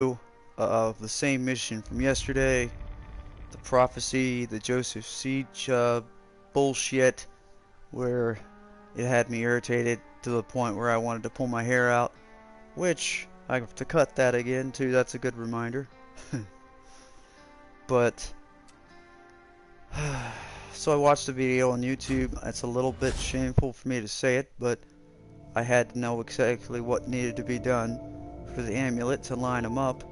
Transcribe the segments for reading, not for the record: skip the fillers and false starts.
of the same mission from yesterday, the prophecy, the Joseph Siege bullshit, where it had me irritated to the point where I wanted to pull my hair out, which I have to cut that again too. That's a good reminder. But so I watched the video on YouTube. It's a little bit shameful for me to say it, but I had to know exactly what needed to be done for the amulet to line them up.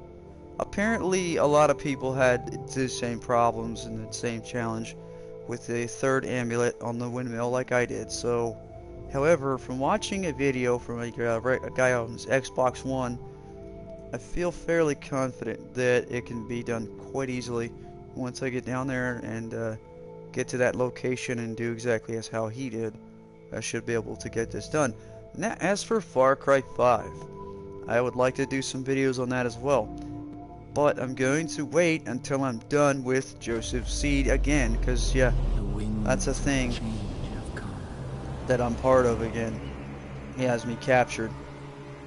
Apparently, a lot of people had the same problems and the same challenge with the third amulet on the windmill like I did. So, however, from watching a video from a guy on his Xbox One, I feel fairly confident that it can be done quite easily once I get down there and get to that location and do exactly as how he did. I should be able to get this done. Now, as for Far Cry 5, I would like to do some videos on that as well. But I'm going to wait until I'm done with Joseph Seed again, because, yeah, that's a thing that I'm part of again. He has me captured.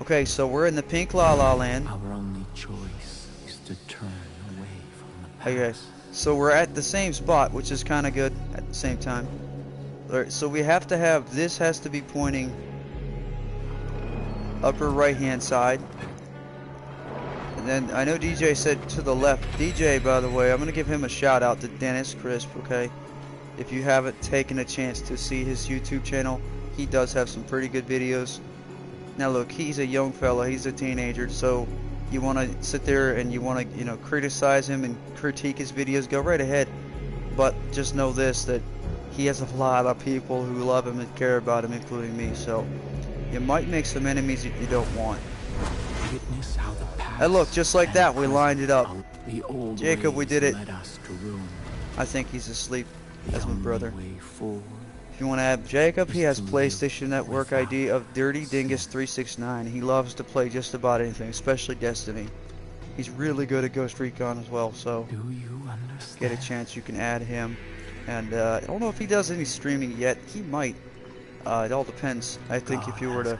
Okay, so we're in the pink La La Land. Our only choice is to turn away from the past. Okay, so we're at the same spot, which is kind of good at the same time. Alright, so we have to have, this has to be pointing upper right hand side. And then I know DJ said to the left. DJ, by the way, I'm going to give him a shout out to Dennis Crisp, okay? If you haven't taken a chance to see his YouTube channel, he does have some pretty good videos. Now look, he's a young fella, he's a teenager, so you want to sit there and you want to, criticize him and critique his videos, go right ahead. But just know this, that he has a lot of people who love him and care about him, including me, so you might make some enemies that you don't want. Witness how the past And look, just like that, we lined it up. the old Jacob, we did it. led us to ruin. I think he's asleep. The That's my only brother. way forward. If you want to add Jacob, he has PlayStation Network ID of Dirty Dingus 369. He loves to play just about anything, especially Destiny. He's really good at Ghost Recon as well, so Do you understand? get a chance, you can add him. And I don't know if he does any streaming yet. He might. It all depends. I think if you were to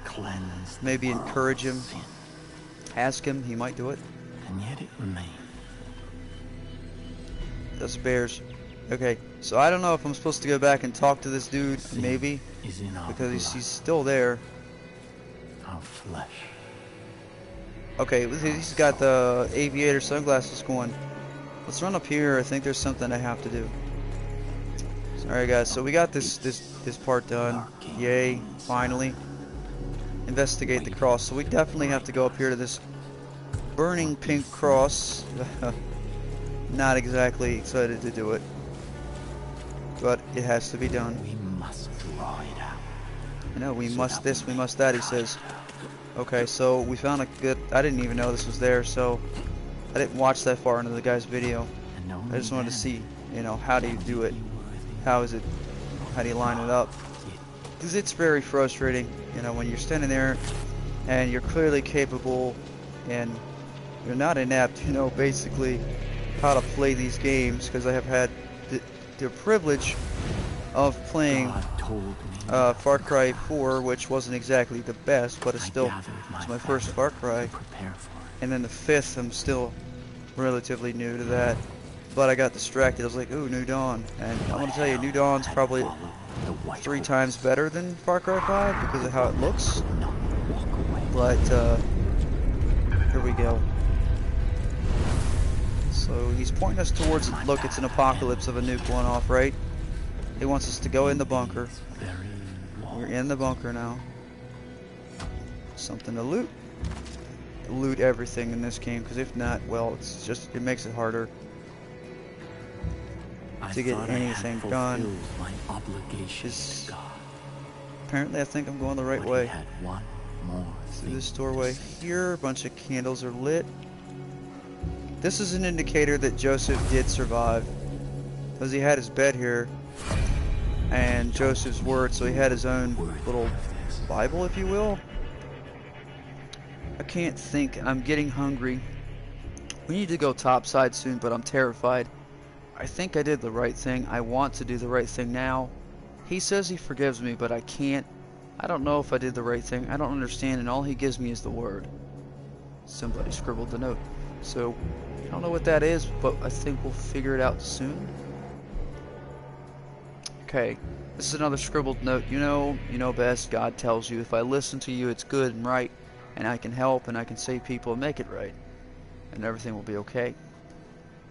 maybe encourage him, ask him, he might do it. And yet it remains. That's bears. Okay, so I don't know if I'm supposed to go back and talk to this dude, maybe, Is in our because blood, he's still there. our flesh. Okay, he's got the aviator sunglasses going. Let's run up here. I think there's something I have to do. Alright guys, so we got this part done. Yay, finally. Investigate the cross. So we definitely have to go up here to this burning pink cross. Not exactly excited to do it, but it has to be done. We must draw it out. I know, we must this, we must that, he says. Okay, so we found a good, I didn't even know this was there, so I didn't watch that far into the guy's video. I just wanted to see, how do you do it? How is it, how do you line it up? Because it's very frustrating, when you're standing there and you're clearly capable and you're not inept, basically how to play these games, because I have had the privilege of playing God told me Far Cry 4, which wasn't exactly the best, but it's still it's my first Far Cry. prepare for it. And then the 5th, I'm still relatively new to that. But I got distracted. I was like, ooh, New Dawn. And I'm going to tell you, New Dawn's probably 3 times better than Far Cry 5 because of how it looks. But, here we go. So he's pointing us towards, look, it's an apocalypse of a nuke going off, right? He wants us to go in the bunker. We're in the bunker now. Something to loot. Loot everything in this game, because if not, well, it makes it harder to get anything done. My obligations to God. Apparently I think I'm going the right But he way. had one more Through thing this to doorway say. here, a bunch of candles are lit. This is an indicator that Joseph did survive, because he had his bed here and Joseph's word, so he had his own little Bible, if you will. I can't think. I'm getting hungry. We need to go topside soon, but I'm terrified. I think I did the right thing. I want to do the right thing now. He says he forgives me, but I can't. I don't know if I did the right thing. I don't understand, and all he gives me is the word. Somebody scribbled the note. So, I don't know what that is, but I think we'll figure it out soon. Okay, this is another scribbled note. You know best. God tells you, if I listen to you, it's good and right, and I can help, and I can save people and make it right, and everything will be okay.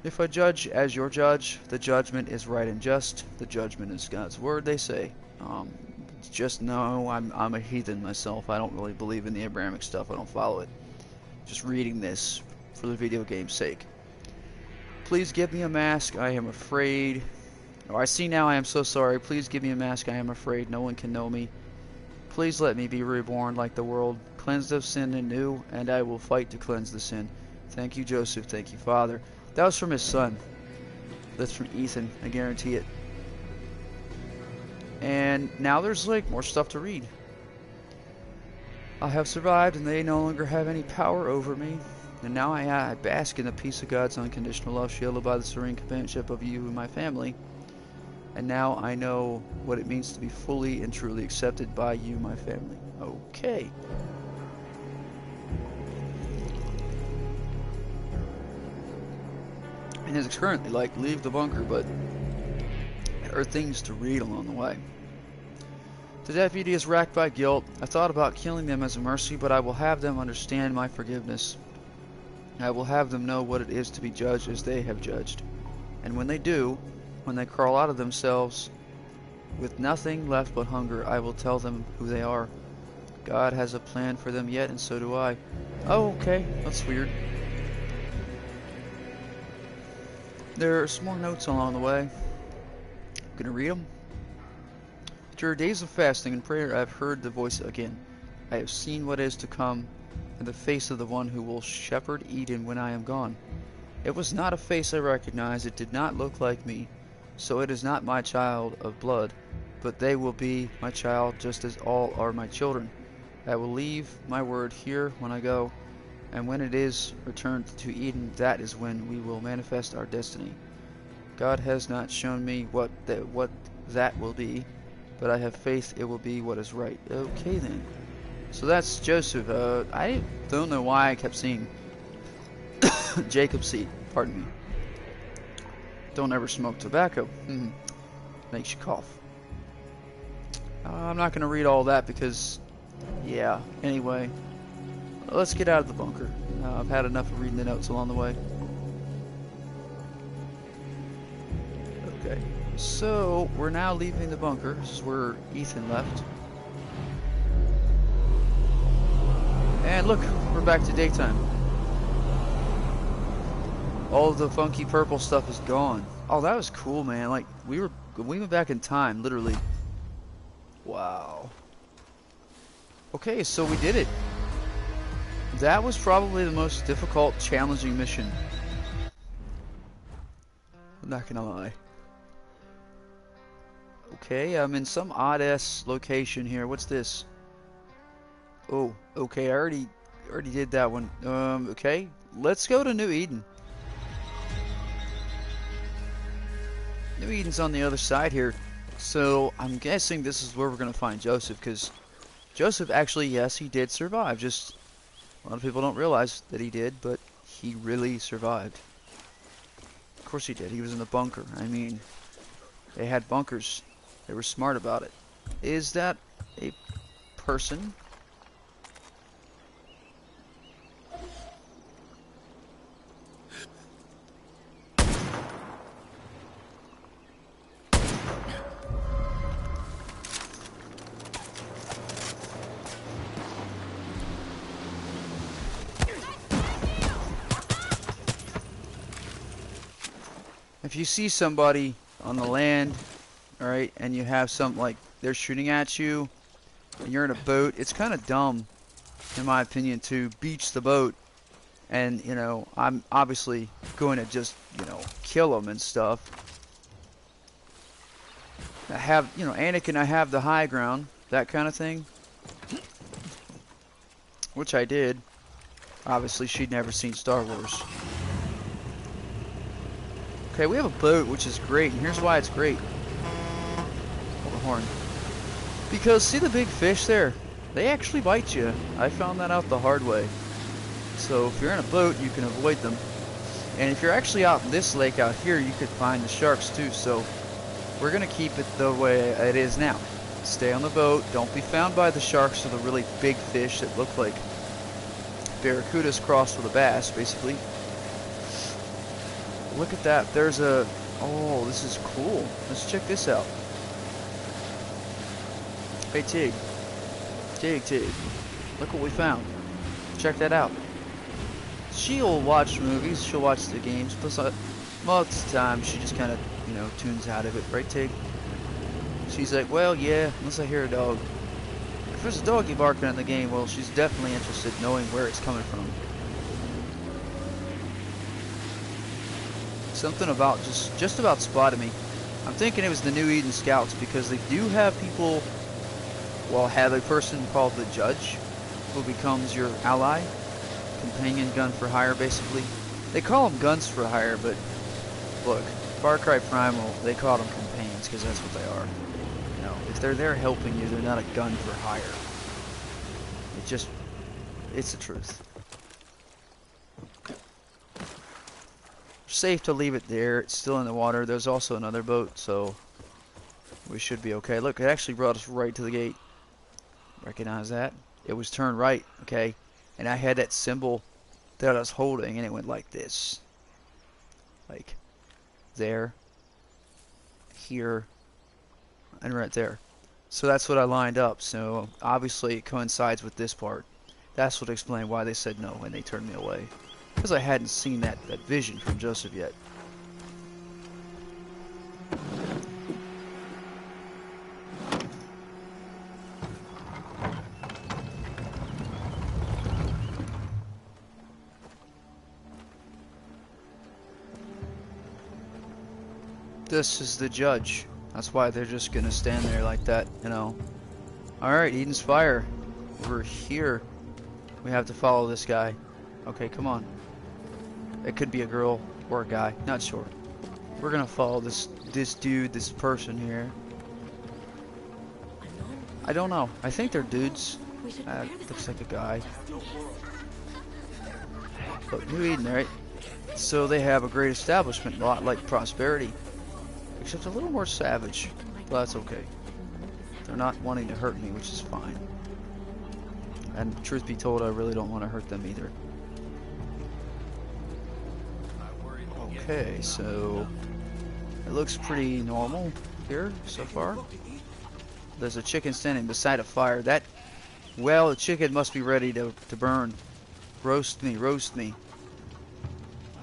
If I judge as your judge, the judgment is right and just. The judgment is God's word, they say. Just know I'm a heathen myself. I don't really believe in the Abrahamic stuff. I don't follow it. Just reading this for the video game's sake. Please give me a mask. I am afraid. Oh, I see now. I am so sorry. Please give me a mask. I am afraid. No one can know me. Please let me be reborn like the world, cleansed of sin and new, and I will fight to cleanse the sin. Thank you, Joseph. Thank you, Father. That was from his son. That's from Ethan. I guarantee it. And now there's like more stuff to read. I have survived, and they no longer have any power over me. And now I bask in the peace of God's unconditional love, shielded by the serene companionship of you and my family. And now I know what it means to be fully and truly accepted by you, my family. Okay. And it's currently like, leave the bunker, but there are things to read along the way. The deputy is racked by guilt. I thought about killing them as a mercy, but I will have them understand my forgiveness. I will have them know what it is to be judged as they have judged. And when they do, when they crawl out of themselves with nothing left but hunger, I will tell them who they are. God has a plan for them yet, and so do I. Oh, okay. That's weird. There are some more notes along the way. I'm gonna read them. After days of fasting and prayer, I have heard the voice again. I have seen what is to come, and the face of the one who will shepherd Eden when I am gone. It was not a face I recognized. It did not look like me. So it is not my child of blood, but they will be my child just as all are my children. I will leave my word here when I go, and when it is returned to Eden, that is when we will manifest our destiny. God has not shown me what that will be, but I have faith it will be what is right. Okay then. So that's Joseph. I don't know why I kept seeing Jacob's seed. Pardon me. Don't ever smoke tobacco. Makes you cough. I'm not going to read all that because, yeah. Anyway, let's get out of the bunker. I've had enough of reading the notes along the way. Okay. So, we're now leaving the bunker. This is where Ethan left. And look, we're back to daytime. All of the funky purple stuff is gone. Oh, that was cool, man. Like, we went back in time, literally. Wow. Okay, so we did it. That was probably the most difficult, challenging mission. I'm not gonna lie. Okay, I'm in some odd-ass location here. What's this? Oh, okay, I already did that one. Okay, let's go to New Eden. New Eden's on the other side here, so I'm guessing this is where we're gonna find Joseph, because Joseph actually, yes, he did survive. Just a lot of people don't realize that he did, but he really survived. Of course he did. He was in the bunker. I mean, they had bunkers. They were smart about it. Is that a person? If you see somebody on the land, alright, and you have something like they're shooting at you, and you're in a boat, it's kind of dumb, in my opinion, to beach the boat. And, you know, I'm obviously going to just, you know, kill them and stuff. I have, you know, Anakin, I have the high ground, that kind of thing. Which I did. Obviously, she'd never seen Star Wars. Okay, we have a boat, which is great, and here's why it's great. Hold the horn. Because, see the big fish there? They actually bite you. I found that out the hard way. So if you're in a boat, you can avoid them. And if you're actually out in this lake out here, you could find the sharks too. So we're gonna keep it the way it is now. Stay on the boat. Don't be found by the sharks or the really big fish that look like barracudas crossed with a bass, basically. Look at that. There's a... Oh, this is cool. Let's check this out. Hey, Tig. Tig. Look what we found. Check that out. She'll watch movies. She'll watch the games. Plus, most of the time, she just kind of, you know, tunes out of it. Right, Tig? She's like, well, yeah, unless I hear a dog. If there's a doggy barking in the game, well, she's definitely interested in knowing where it's coming from. Something about just about spotted me. I'm thinking it was the New Eden Scouts because they do have people, well, have a person called the Judge who becomes your ally, companion gun for hire, basically. They call them guns for hire, but look, Far Cry Primal, they call them companions because that's what they are. You know, if they're there helping you, they're not a gun for hire. It's the truth. Safe to leave it there. It's still in the water. There's also another boat, so we should be okay. Look, it actually brought us right to the gate. Recognize that? It was turned right, okay? And I had that symbol that I was holding, and it went like this. Like, there, here, and right there. So that's what I lined up. So obviously it coincides with this part. That's what explained why they said no when they turned me away. Because I hadn't seen that vision from Joseph yet. This is the Judge. That's why they're just gonna stand there like that, you know. Alright, Eden's Fire. We're here. We have to follow this guy. Okay, come on. It could be a girl or a guy, not sure. We're gonna follow this dude, this person here. I don't know. I think they're dudes. Looks like a guy. But New Eden, right? So they have a great establishment, a lot like Prosperity, except a little more savage. But that's okay. They're not wanting to hurt me, which is fine. And truth be told, I really don't want to hurt them either. Okay, so it looks pretty normal here so far. There's a chicken standing beside a fire. That, well, the chicken must be ready to burn. Roast me, roast me.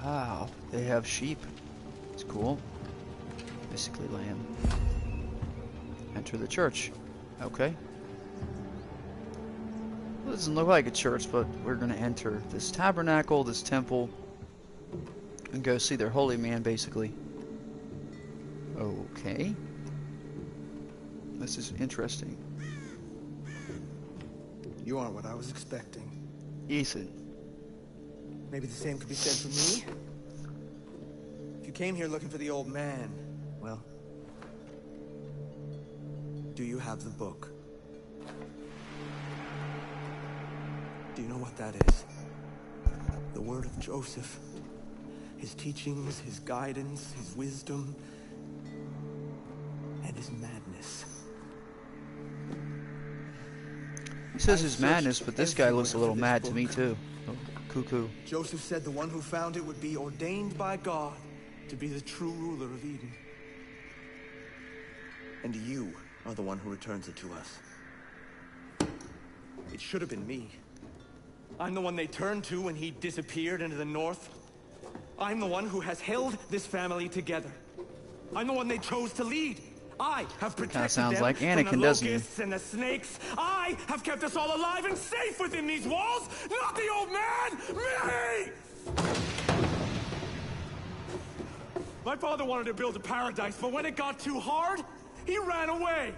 Wow, they have sheep. It's cool. Basically lamb. Enter the church. Okay. Well, it doesn't look like a church, but we're going to enter this tabernacle, this temple, and go see their holy man, basically. Okay. This is interesting. You aren't what I was expecting. Ethan. Maybe the same could be said for me. If you came here looking for the old man, well, do you have the book? Do you know what that is? The word of Joseph. His teachings, his guidance, his wisdom, and his madness. He says his madness, but this guy looks a little mad to me too. Oh, cuckoo. Joseph said the one who found it would be ordained by God to be the true ruler of Eden. And you are the one who returns it to us. It should have been me. I'm the one they turned to when he disappeared into the north. I'm the one who has held this family together. I'm the one they chose to lead. I have protected sounds them like from Anakin, the doesn't he? locusts and the snakes. I have kept us all alive and safe within these walls, not the old man, me! My father wanted to build a paradise, but when it got too hard, he ran away.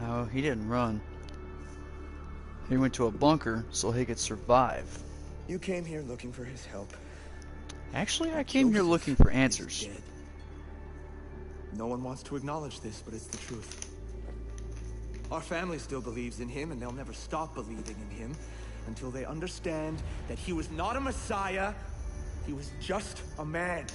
No, he didn't run. He went to a bunker so he could survive. You came here looking for his help. Actually, I came here looking for answers. Dead. No one wants to acknowledge this, but it's the truth. Our family still believes in him, and they'll never stop believing in him. until they understand that he was not a messiah, he was just a man.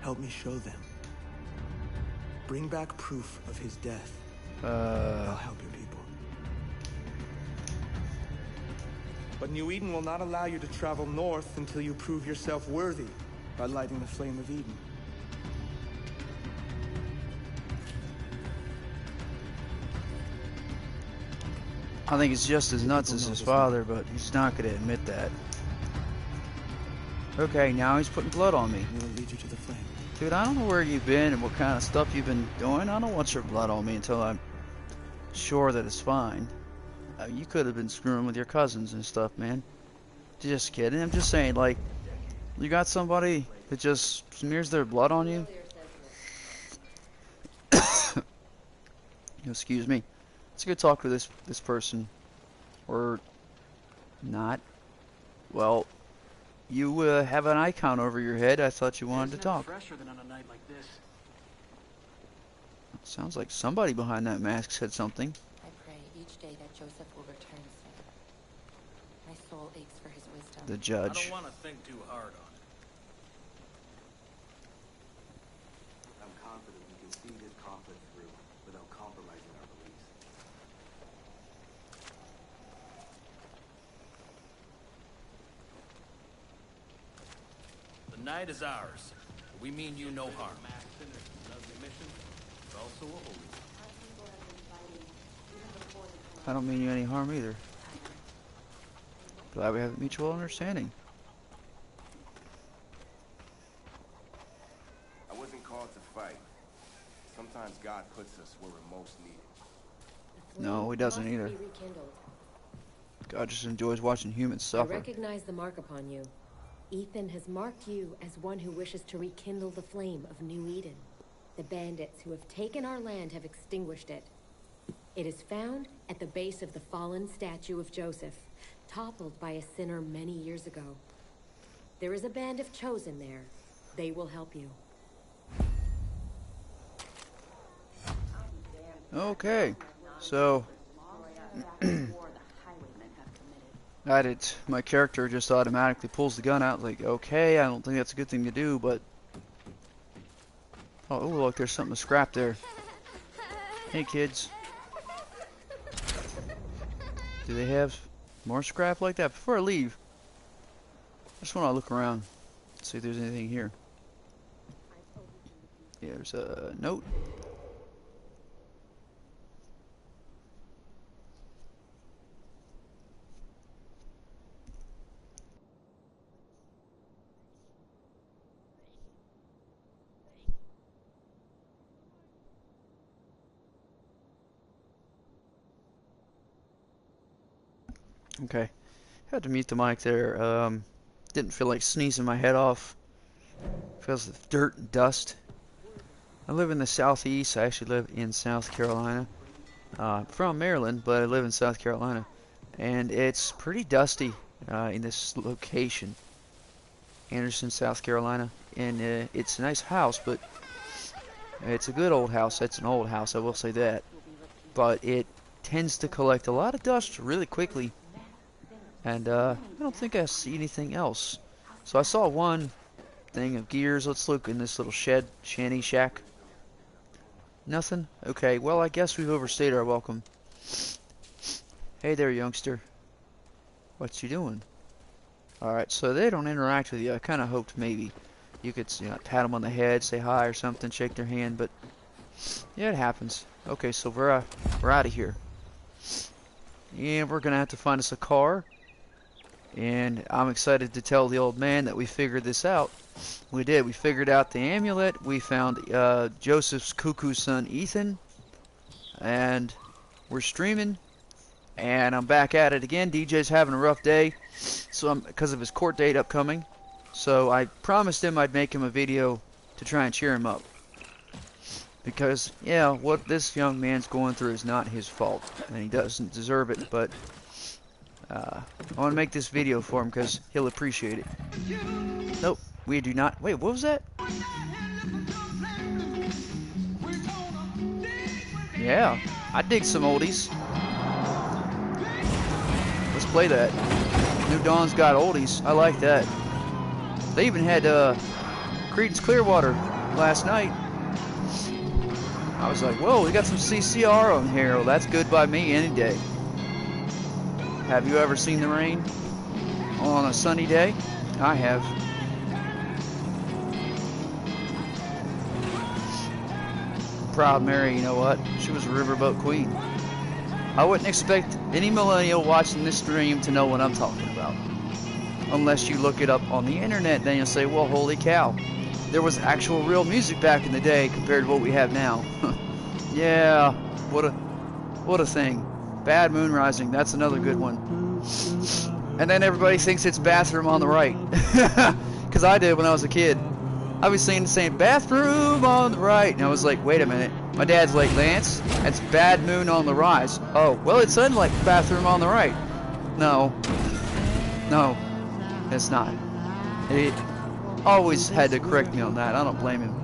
Help me show them. Bring back proof of his death. I'll help your people. But New Eden will not allow you to travel north until you prove yourself worthy by lighting the flame of Eden. I think it's just as nuts as his father, but he's not going to admit that. Okay, now he's putting blood on me. It will lead you to the flame. Dude, I don't know where you've been and what kind of stuff you've been doing. I don't want your blood on me until I'm sure that it's fine. You could have been screwing with your cousins and stuff, man. Just kidding. I'm just saying, like, you got somebody that just smears their blood on you? Excuse me. Let's go talk to this person. Or not. Well, you have an icon over your head. I thought you wanted to talk. Fresher than on a night like this. Sounds like somebody behind that mask said something. I pray each day that Joseph will return soon. My soul aches for his wisdom. The I judge. don't want to think too hard on it. I'm confident we can see this conflict through without compromising our beliefs. The night is ours. We mean you no harm. It's also a holy one. I don't mean you any harm either. Glad we have a mutual understanding. I wasn't called to fight. Sometimes God puts us where we're most needed. No, he doesn't Must either. be rekindled. God just enjoys watching humans I suffer. recognize the mark upon you. Ethan has marked you as one who wishes to rekindle the flame of New Eden. The bandits who have taken our land have extinguished it. It is found at the base of the fallen statue of Joseph, toppled by a sinner many years ago. There is a band of chosen there. They will help you. Okay, so my character just automatically pulls the gun out. Like, okay, I don't think that's a good thing to do, but oh, look, there's something to scrap there. Hey, kids, do they have more scrap like that? Before I leave, I just want to look around, see if there's anything here. Yeah, there's a note. Okay, had to mute the mic there. Didn't feel like sneezing my head off. Feels of dirt and dust. I live in the southeast. I actually live in South Carolina. From Maryland, but I live in South Carolina, and it's pretty dusty in this location, Anderson, South Carolina. And it's a nice house, but it's a good old house. It's an old house, I will say that. But it tends to collect a lot of dust really quickly. And I don't think I see anything else. So I saw one thing of gears. Let's look in this little shanty shack. Nothing? Okay, well, I guess we've overstayed our welcome. Hey there, youngster. What you doing? Alright, so they don't interact with you. I kind of hoped maybe you could, pat them on the head, say hi or something, shake their hand, but yeah, it happens. Okay, so we're out of here. And we're going to have to find us a car. And I'm excited to tell the old man that we figured this out. We did. We figured out the amulet. We found Joseph's cuckoo son, Ethan. And we're streaming. And I'm back at it again. DJ's having a rough day because of his court date upcoming. So I promised him I'd make him a video to try and cheer him up. Because, yeah, what this young man's going through is not his fault. And he doesn't deserve it, but I want to make this video for him because he'll appreciate it. Nope, we do not. Wait, what was that? Yeah, I dig some oldies. Let's play that. New Dawn's got oldies. I like that. They even had Creedence Clearwater last night. I was like, whoa, we got some CCR on here. Well, that's good by me any day. Have you ever seen the rain on a sunny day? I have. Proud Mary, you know what? She was a riverboat queen. I wouldn't expect any millennial watching this stream to know what I'm talking about. Unless you look it up on the internet, then you'll say, well, holy cow. There was actual real music back in the day compared to what we have now. Yeah, what a thing. Bad Moon Rising, that's another good one. And then everybody thinks it's Bathroom on the Right. Because I did when I was a kid. I was saying Bathroom on the Right. And I was like, wait a minute. My dad's like, Lance, that's Bad Moon on the Rise. Oh, well, it sounded like Bathroom on the Right. No, it's not. He always had to correct me on that. I don't blame him.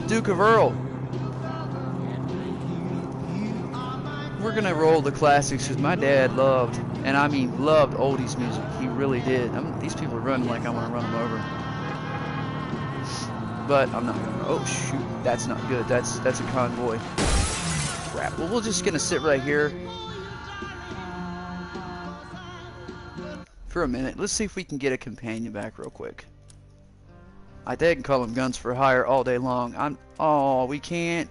Duke of Earl. We're gonna roll the classics because my dad loved, and I mean loved, oldies music. He really did. These people are running like I want to run them over, but I'm not gonna. Oh shoot, that's not good. That's a convoy. Crap. Well, we're just gonna sit right here for a minute. Let's see if we can get a companion back real quick. I did call them guns for hire all day long. Oh, we can't.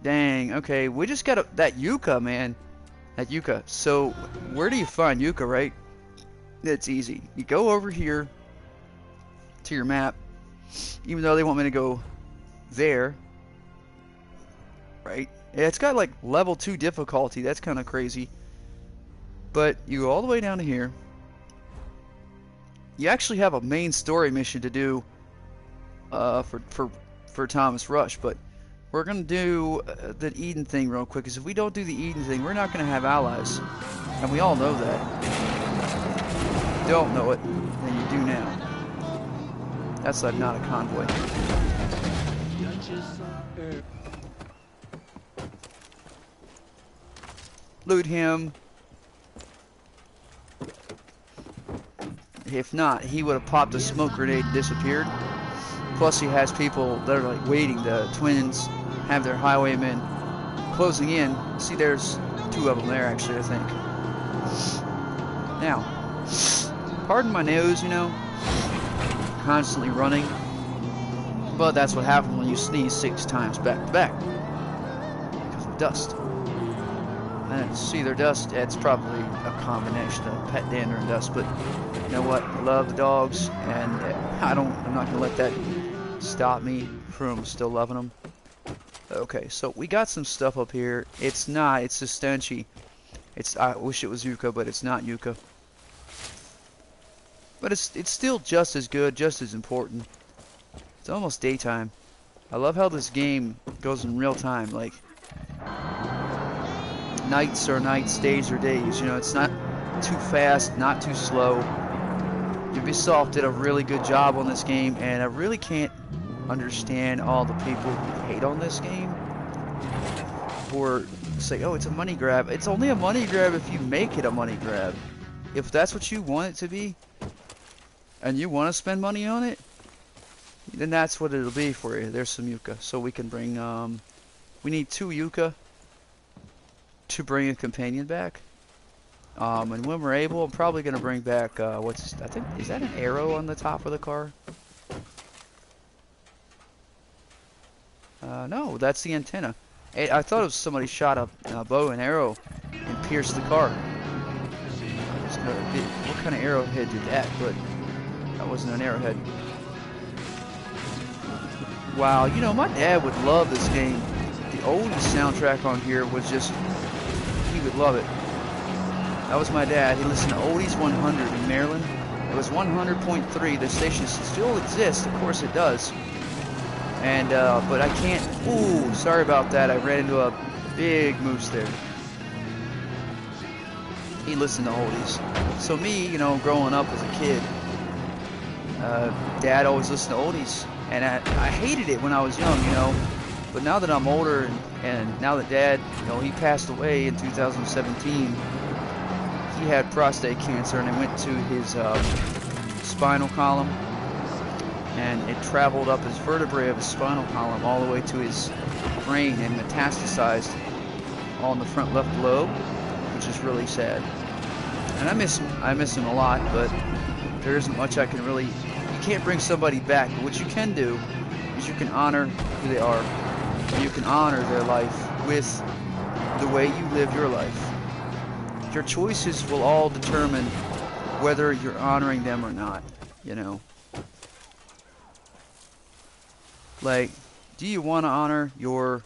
Dang. Okay, we just got that Yucca, man. That Yucca. So, where do you find Yucca, right? It's easy. You go over here to your map, even though they want me to go there, right? Yeah, it's got like level 2 difficulty. That's kind of crazy. But you go all the way down to here. You actually have a main story mission to do for Thomas Rush, but we're gonna do the Eden thing real quick, because if we don't do the Eden thing, we're not gonna have allies, and we all know that. If you don't know it, then you do now. That's not a convoy. Loot him. If not, he would have popped a smoke grenade and disappeared. Plus, he has people that are like waiting. The twins have their highwaymen closing in. See, there's 2 of them there, actually, I think. Now, pardon my nose, you know, constantly running. But that's what happens when you sneeze 6 times back to back. Because of dust. And see their dust, it's probably a combination of pet dander and dust, but you know what? I love the dogs, and I'm not going to let that stop me from still loving them. Okay, so we got some stuff up here. It's Sustenchi. I wish it was Yucca, but it's not Yucca. But it's still just as good, just as important. It's almost daytime. I love how this game goes in real time, like nights are nights, days are days. You know, it's not too fast, not too slow. Ubisoft did a really good job on this game, and I really can't understand all the people who hate on this game or say, oh, it's a money grab. It's only a money grab if you make it a money grab. If that's what you want it to be, and you want to spend money on it, then that's what it'll be for you. There's some Yucca. So we can bring, we need 2 Yucca to bring a companion back. And when we're able, I'm probably going to bring back, I think, is that an arrow on the top of the car? No, that's the antenna. I thought it was somebody shot a bow and arrow and pierced the car. What kind of arrowhead did that? But that wasn't an arrowhead. Wow, you know, my dad would love this game. The oldest soundtrack on here was just, he would love it. That was my dad. He listened to Oldies 100 in Maryland. It was 100.3. The station still exists. Of course it does. And, but I can't... Ooh, sorry about that. I ran into a big moose there. He listened to Oldies. So me, you know, growing up as a kid, Dad always listened to Oldies. And I hated it when I was young, you know. But now that I'm older and now that Dad, you know, he passed away in 2017, he had prostate cancer and it went to his spinal column, and it traveled up his vertebrae of his spinal column all the way to his brain and metastasized all in the front left lobe, which is really sad. And I miss him a lot, but there isn't much I can really, you can't bring somebody back, but what you can do is you can honor who they are. You can honor their life with the way you live your life. Your choices will all determine whether you're honoring them or not, you know. Like, do you want to honor your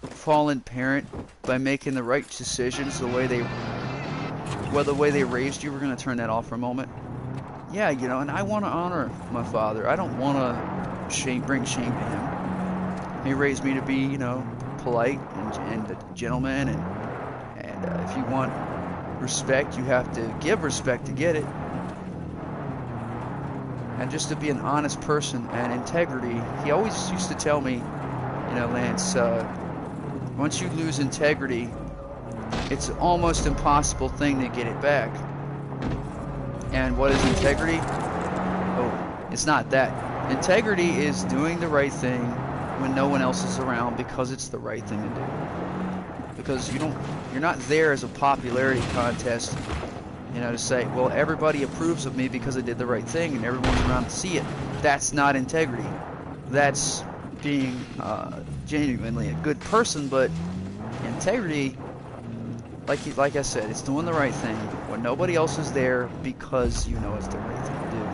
fallen parent by making the right decisions the way they raised you? We're going to turn that off for a moment. Yeah, you know, and I want to honor my father. I don't want to bring shame to him. He raised me to be, you know, polite and a gentleman, and if you want respect, you have to give respect to get it. And just to be an honest person and integrity. He always used to tell me, you know, Lance, once you lose integrity, it's an almost impossible thing to get it back. And what is integrity? Oh, it's not that. Integrity is doing the right thing when no one else is around because it's the right thing to do. Because you're not there as a popularity contest, you know, to say, well, everybody approves of me because I did the right thing and everyone's around to see it. That's not integrity. That's being genuinely a good person, but integrity, like I said, it's doing the right thing when nobody else is there because you know it's the right thing to do.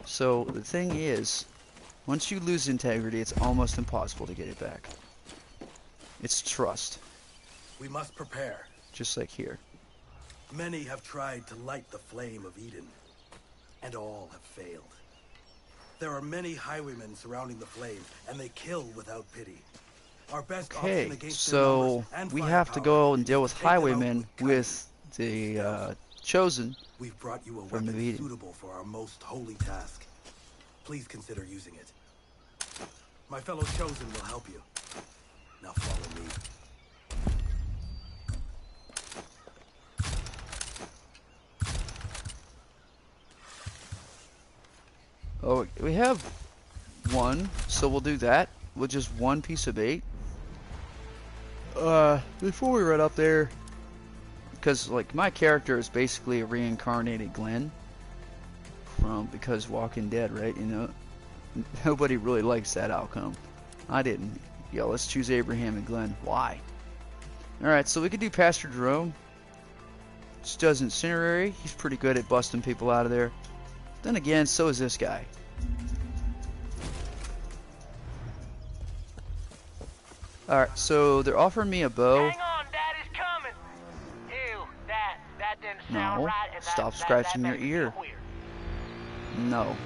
So the thing is, once you lose integrity, it's almost impossible to get it back. It's trust. We must prepare. Just like here. Many have tried to light the flame of Eden, and all have failed. There are many highwaymen surrounding the flame, and they kill without pity. Our best option against their numbers and we have to firepower go and deal is with to take them out highwaymen kindness. with the Chosen. We've brought you a from the weapon meeting. suitable for our most holy task. Please consider using it. My fellow Chosen will help you. Now follow me. Oh, we have one, so we'll do that with just one piece of bait. Before we run up there, because like my character is basically a reincarnated Glenn because Walking Dead, right? You know, nobody really likes that outcome. I didn't. Yo, let's choose Abraham and Glenn. Why? All right, so we could do Pastor Jerome. Just does incinerary. He's pretty good at busting people out of there. Then again, so is this guy. Alright, so they're offering me a bow. Hang on, Daddy's coming. Ew, that didn't sound No, right. And stop that scratching your makes me ear. weird. No.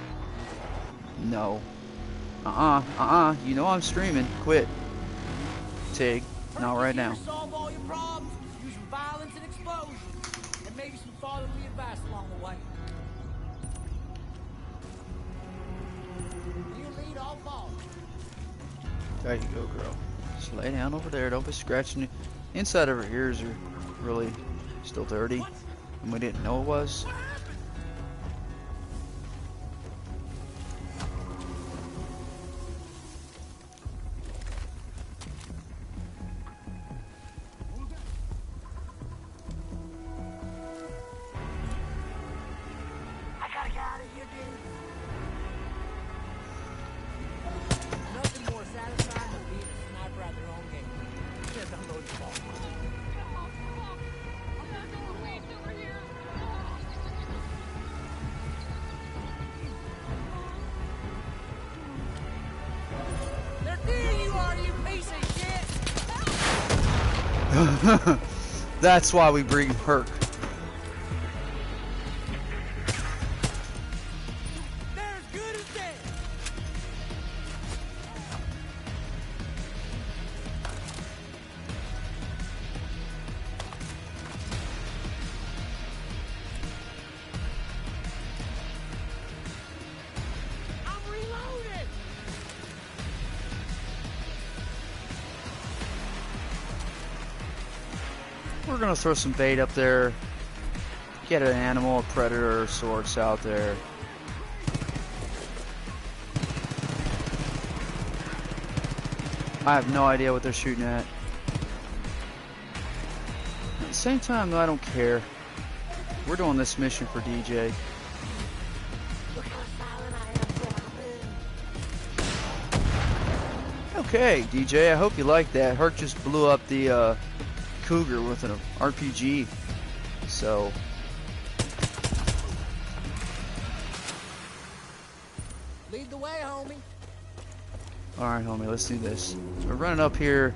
No. You know I'm streaming. Quit. Tig. Not right now. Solve all your problems using violence and explosion, and maybe some fatherly advice along the way. You lead, I'll follow. There you go, girl. Just lay down over there. Don't be scratching it. Inside of her ears are really still dirty, and we didn't know it was. I gotta get out of here, dude. Nothing more satisfying than being a sniper at their own game. Just unload the ball. There you are, you piece of shit! That's why we bring Herc. They're as good as dead! I'm reloaded! we're gonna throw some bait up there. Get an animal, a predator of sorts out there. I have no idea what they're shooting at. At the same time, though, I don't care. We're doing this mission for DJ. Okay, DJ, I hope you like that. Herc just blew up the Cougar with an RPG. So... Lead the way, homie. Alright, homie, let's do this. So we're running up here,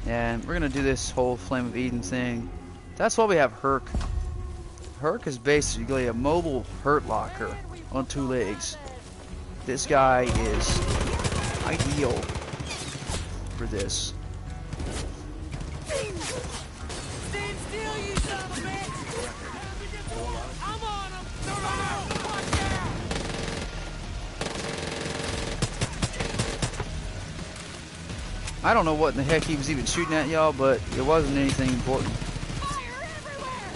and we're gonna do this whole Flame of Eden thing. That's why we have Herc. Herc is basically a mobile hurt locker on 2 legs. This guy is ideal for this. Stand still, you son of a bitch! I'm on him! Watch out! I don't know what in the heck he was even shooting at, y'all, but it wasn't anything important. Fire everywhere!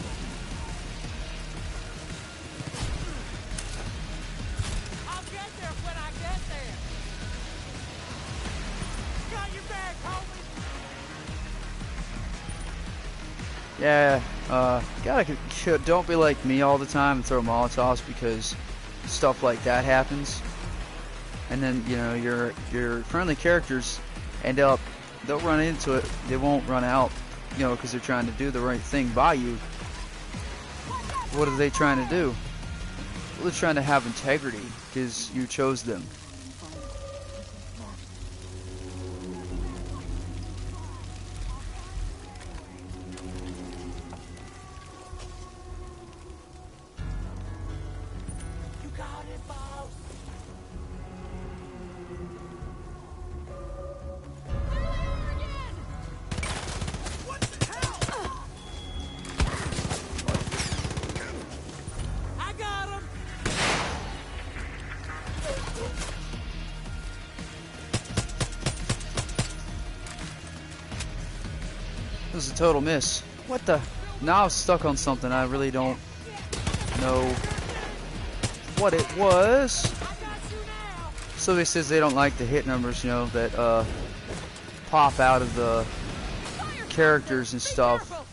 I'll get there when I get there. Got your back, homie. Yeah, don't be like me all the time and throw Molotovs, because stuff like that happens. And then, you know, your friendly characters they'll run into it. They won't run out, you know, because they're trying to do the right thing by you. What are they trying to do? Well, they're trying to have integrity, because you chose them. You got it, boss. What the hell? I got him. This is a total miss. What the? Now I'm stuck on something. I really don't know what it was. So it says they don't like the hit numbers, you know, that pop out of the characters and stuff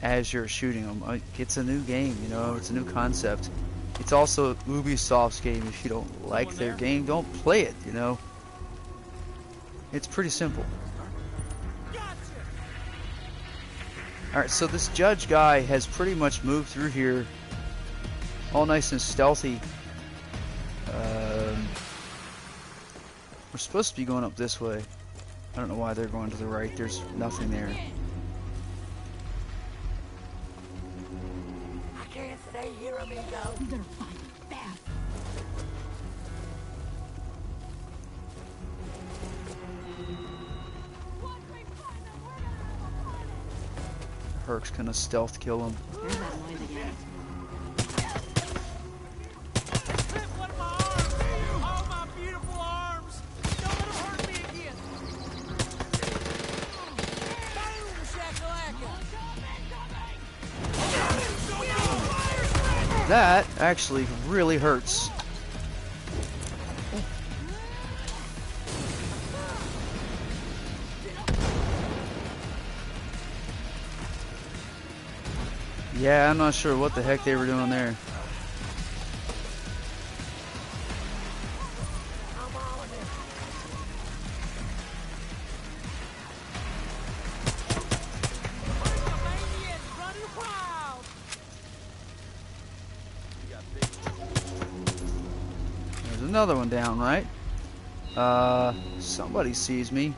as you're shooting them. It's a new game, you know, it's a new concept. It's also Ubisoft's game. If you don't like their game, don't play it, you know. It's pretty simple. Alright, so this judge guy has pretty much moved through here all nice and stealthy. We're supposed to be going up this way. I don't know why they're going to the right. There's nothing there. I can't stay here, amigo. You better find him fast. Herc's gonna stealth kill him. Hit one of my arms. Oh, my beautiful arms. Don't let him hurt me again. Boom, shakalaka. That actually really hurts. Yeah, I'm not sure what the heck they were doing there. There's another one down, right? Somebody sees me.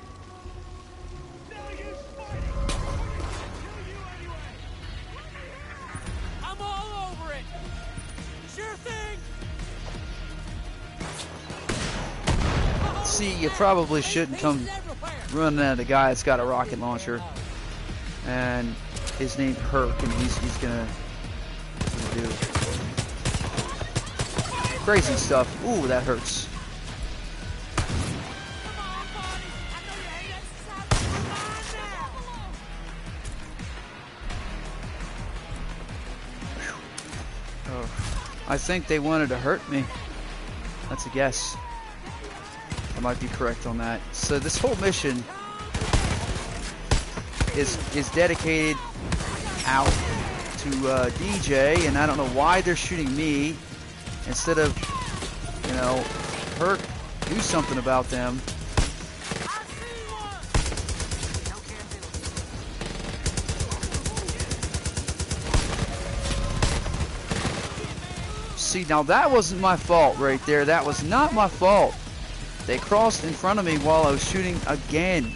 See, you probably shouldn't come running at a guy that's got a rocket launcher, and his name's Herc, and he's gonna do crazy stuff. Ooh, that hurts. I think they wanted to hurt me. That's a guess. I might be correct on that. So this whole mission is dedicated out to DJ, and I don't know why they're shooting me instead of, you know, Hurk, do something about them. See, now that wasn't my fault right there. That was not my fault. They crossed in front of me while I was shooting again.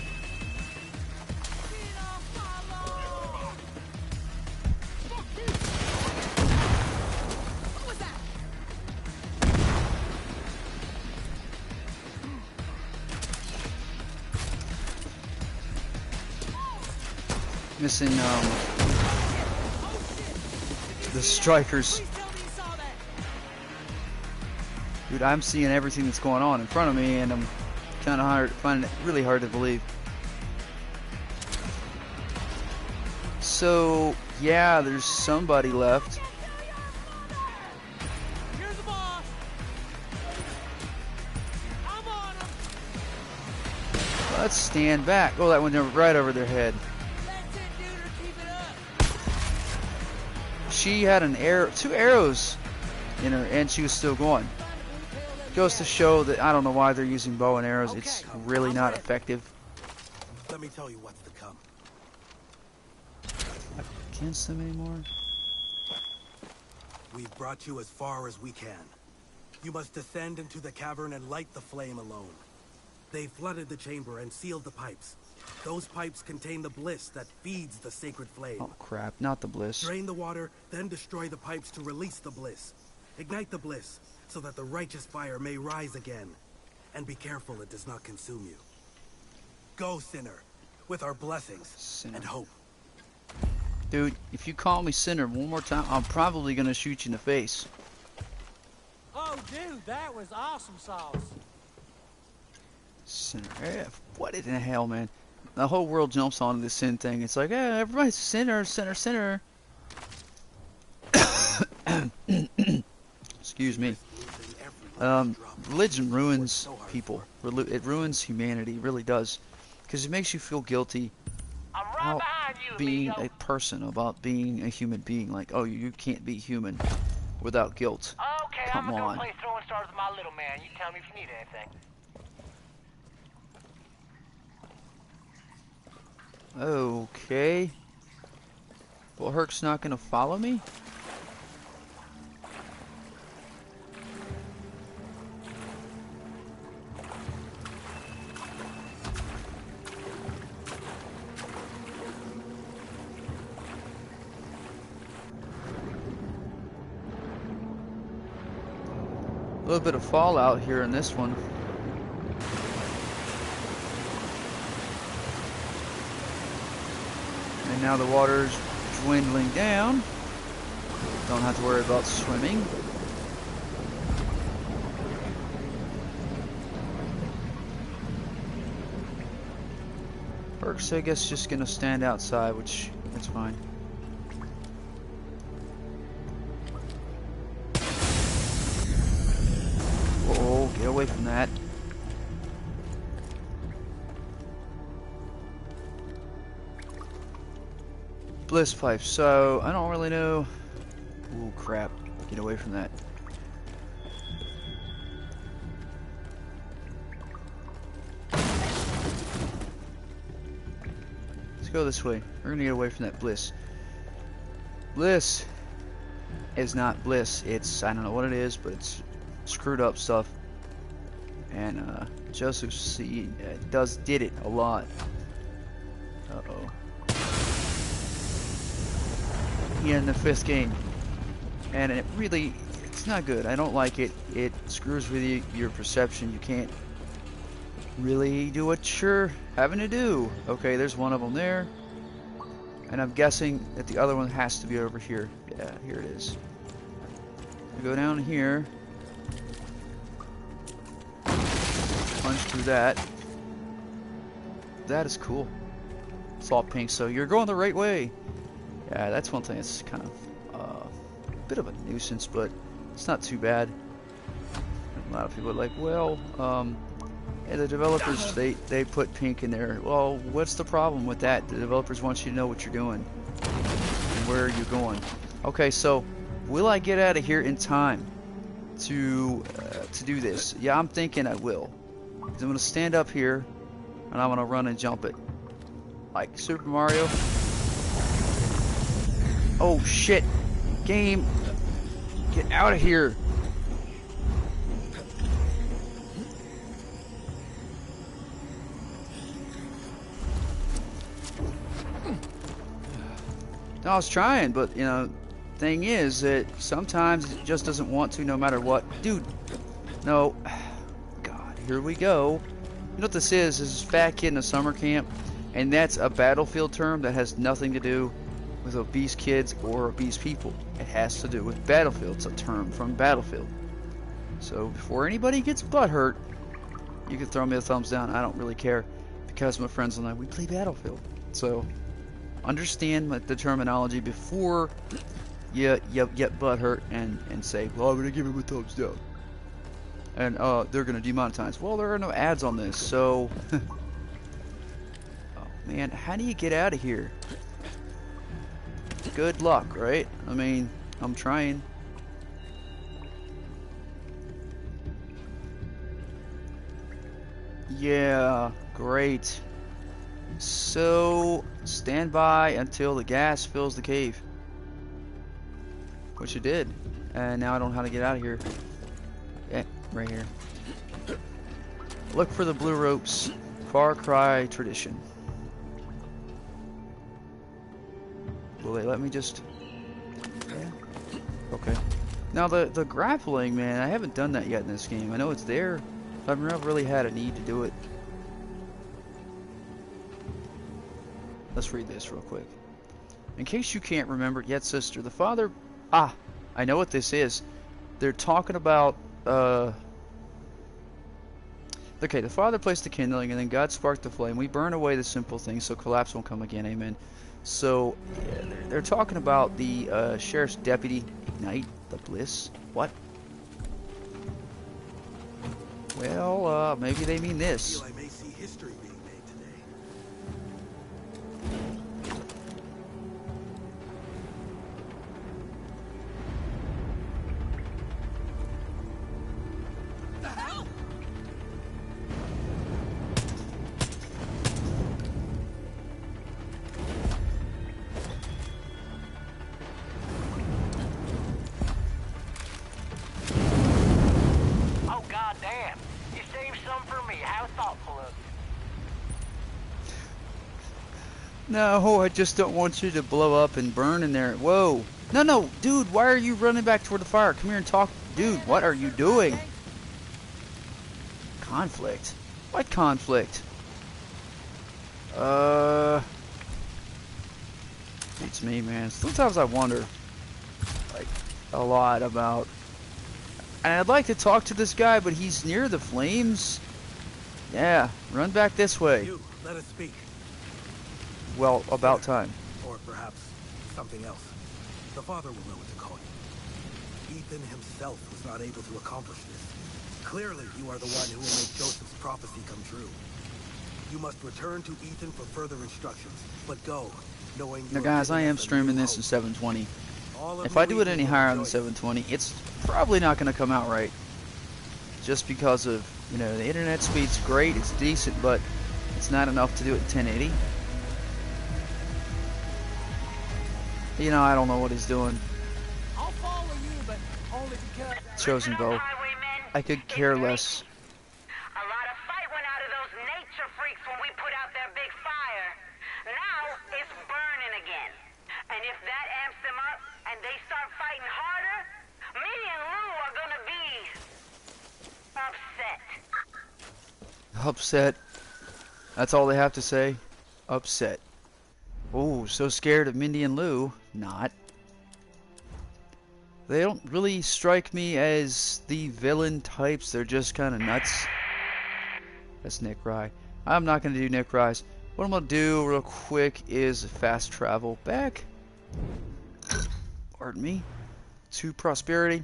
Missing the strikers. Dude, I'm seeing everything that's going on in front of me, and I'm kind of finding it really hard to believe. So, yeah, there's somebody left. Here's the boss. I'm on him. Let's stand back. Oh, that went right over their head. That's it, dude. Or keep it up. She had an arrow, 2 arrows in her, and she was still going. Goes to show that I don't know why they're using bow and arrows. It's really not effective. Let me tell you what's to come. Against them anymore? We've brought you as far as we can. You must descend into the cavern and light the flame alone. They flooded the chamber and sealed the pipes. Those pipes contain the bliss that feeds the sacred flame. Oh crap, not the bliss. Drain the water, then destroy the pipes to release the bliss. Ignite the bliss, so that the righteous fire may rise again. And be careful it does not consume you. Go, sinner, with our blessings and hope. Dude, if you call me sinner one more time, I'm probably gonna shoot you in the face. Oh, dude, that was awesome sauce. Sinner. What in the hell, man? The whole world jumps onto this sin thing. It's like, yeah, everybody's sinner, sinner, sinner. Excuse me. Religion ruins people. It ruins humanity. It really does. Because it makes you feel guilty about being a person, about being a human being. Like, oh, you can't be human without guilt. Okay, Come I'm gonna on. go play throwing stars with my little man. You tell me if you need anything. Okay. Well, Hurk's not gonna follow me? A little bit of fallout here in this one. And now the water's dwindling down. Don't have to worry about swimming. Hurk's, I guess, just gonna stand outside, which that's fine. Oh, get away from that. Bliss pipe. So I don't really know. Oh crap! Get away from that. Let's go this way. We're gonna get away from that bliss. Bliss is not bliss. It's, I don't know what it is, but it's screwed up stuff. And Joseph C did it a lot. Uh-oh. In the 5th game, and it's not good. I don't like it. It screws with your perception. You can't really do what you're having to do. Okay, there's one of them there, and I'm guessing that the other one has to be over here. Yeah, here it is. We go down here, punch through that. That is cool. It's all pink, so you're going the right way. Yeah, that's one thing that's kind of a bit of a nuisance, but It's not too bad. A lot of people are like, well, yeah, the developers, they put pink in there. Well, what's the problem with that? The developers want you to know what you're doing and where you're going. Okay, so will I get out of here in time to do this? Yeah, I'm thinking I will. I'm gonna stand up here and I'm gonna run and jump it, like Super Mario. Oh shit! Game, get out of here! No, I was trying, but you know, thing is that sometimes it just doesn't want to, no matter what. Dude, no. God, here we go. You know what this is? This is Fat Kid in a Summer Camp, and that's a Battlefield term that has nothing to do with obese kids or obese people. It has to do with Battlefield. It's a term from Battlefield. So before anybody gets butthurt, you can throw me a thumbs down. I don't really care, because my friends and I, we play Battlefield. So understand the terminology before you get butthurt and say, well, I'm gonna give him a thumbs down, and they're gonna demonetize. Well, there are no ads on this, so oh man, how do you get out of here? Good luck, right? I mean, I'm trying. Yeah, great. So stand by until the gas fills the cave, which it did, and now I don't know how to get out of here. Yeah, right here. Look for the blue ropes. Far Cry tradition. Will they let me just? Yeah. Okay. Now the grappling, man, I haven't done that yet in this game. I know it's there, but I've never really had a need to do it. Let's read this real quick. In case you can't remember it yet, sister, the father... Ah, I know what this is. They're talking about... Okay, the father placed the kindling, and then God sparked the flame. We burn away the simple things, so collapse won't come again. Amen. So, yeah, they're talking about the sheriff's deputy ignite the bliss. What? Well, maybe they mean this. I may see history being made today. The hell? Oh, goddamn. You saved some for me. How thoughtful of you. No, I just don't want you to blow up and burn in there. Whoa. No, no, dude, why are you running back toward the fire? Come here and talk. Dude, what are you doing? Conflict? What conflict? Beats me, man. Sometimes I wonder, like, a lot about... And I'd like to talk to this guy, but he's near the flames. Yeah, run back this way. You, let us speak. Well, about time. Or perhaps something else. The father will know what to call you. Ethan himself was not able to accomplish this. Clearly, you are the one who will make Joseph's prophecy come true. You must return to Ethan for further instructions, but go, knowing you Now, are guys, I giving am us a streaming new this in hope. 720. All of If I you do it any will higher than rejoice. 720, it's probably not going to come out right. Just because of, you know, the internet speed's great, it's decent, but it's not enough to do it in 1080. You know, I don't know what he's doing. I'll follow you, but only because... Chosen bow. I could care less. A lot of fight went out of those nature freaks when we put out their big fire. Now it's burning again. And if that amps them up and they start fighting harder, me and Lou are gonna be upset. Upset. That's all they have to say. Upset. Oh, so scared of Mindy and Lou. Not. They don't really strike me as the villain types. They're just kind of nuts. That's Nick Rye. I'm not going to do Nick Rye's. What I'm going to do real quick is fast travel back. Pardon me. To Prosperity.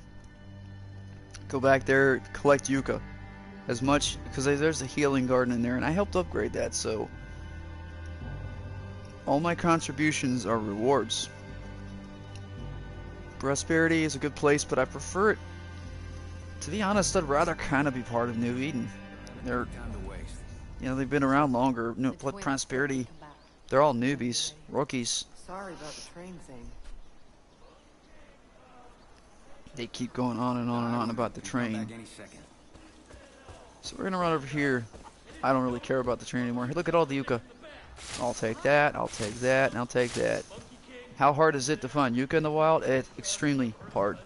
Go back there, collect yucca. As much, because there's a healing garden in there, and I helped upgrade that, so all my contributions are rewards. Prosperity is a good place, but I prefer it. To be honest, I'd rather kind of be part of New Eden. They're, Time to waste. you know, they've been around longer. No, The what twins Prosperity? come back. They're all newbies, rookies. Sorry about the train thing. They keep going on and on and on about the train. Back any second. So we're gonna run over here. I don't really care about the train anymore. Hey, look at all the yucca. I'll take that, I'll take that, and I'll take that. How hard is it to find yucca in the wild? It's extremely hard.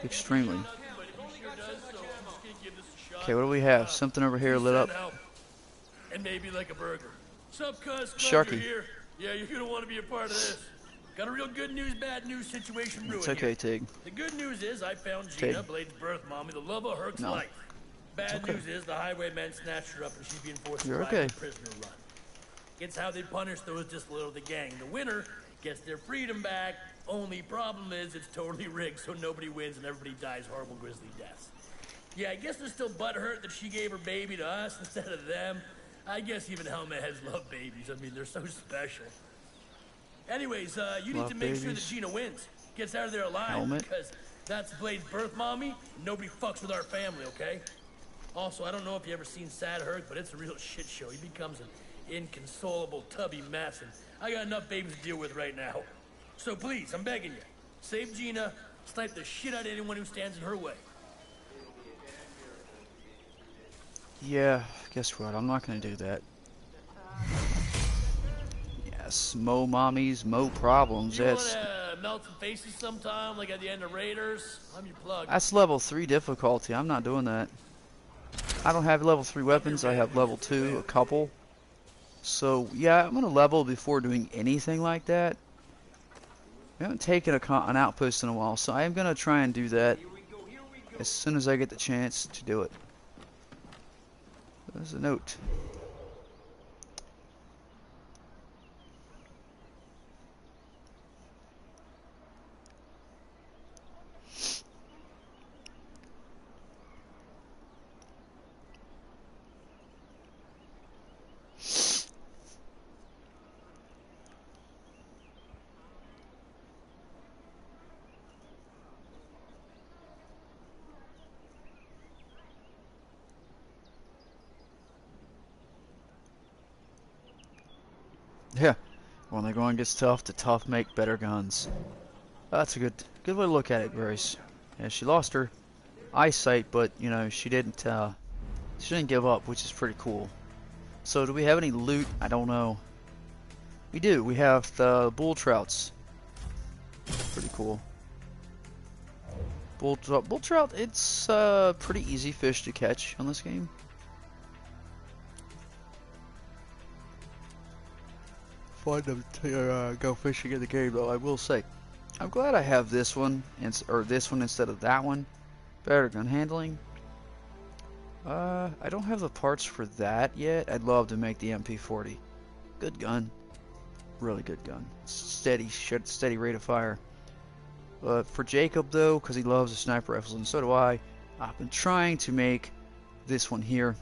Extremely. Okay, what do we have? Something over here lit up. And maybe like a burger. Sup, cuz? Sharky. You're here. Yeah, you're gonna want to be a part of this. Got a real good news, bad news situation brewing It's okay, here. Tig. The good news is I found Gina, Blade's birth mommy, the love of Herc's No. life. Bad okay. news is the highwaymen snatched her up and she's being forced You're to ride okay. the prisoner run. It's how they punish those disloyal to the gang. The winner gets their freedom back. Only problem is it's totally rigged, so nobody wins and everybody dies horrible grisly deaths. Yeah, I guess they're still butthurt that she gave her baby to us instead of them. I guess even Helmet heads love babies. I mean, they're so special. Anyways, you need Love to make sure that babies. Gina wins. Gets out of there alive. Helmet. Because that's Blade's birth mommy. Nobody fucks with our family, okay? Also, I don't know if you ever seen Sad Herc, but it's a real shit show. He becomes an inconsolable, tubby mess, and I got enough babies to deal with right now. So please, I'm begging you, save Gina, snipe the shit out of anyone who stands in her way. Yeah, guess what? I'm not gonna do that. Yes, mo mommies, mo problems. You That's wanna melt some faces sometime, like at the end of Raiders? I'm your plug. that's level 3 difficulty. I'm not doing that. I don't have level 3 weapons. I have level 2, a couple. So yeah, I'm gonna level before doing anything like that. I haven't taken an outpost in a while, so I am gonna try and do that as soon as I get the chance to do it. There's a note. Yeah, when the going gets tough, the tough make better guns. That's a good way to look at it, Grace. Yeah, she lost her eyesight, but you know she didn't give up, which is pretty cool. So, do we have any loot? I don't know. We do. We have the bull trouts. Pretty cool. Bull trout. It's pretty easy fish to catch on this game. Fun to go fishing in the game, though. I will say, I'm glad I have this one, or this one instead of that one. Better gun handling. I don't have the parts for that yet. I'd love to make the MP40. Good gun, really good gun. Steady rate of fire. For Jacob though, because he loves the sniper rifles, and so do I. I've been trying to make this one here.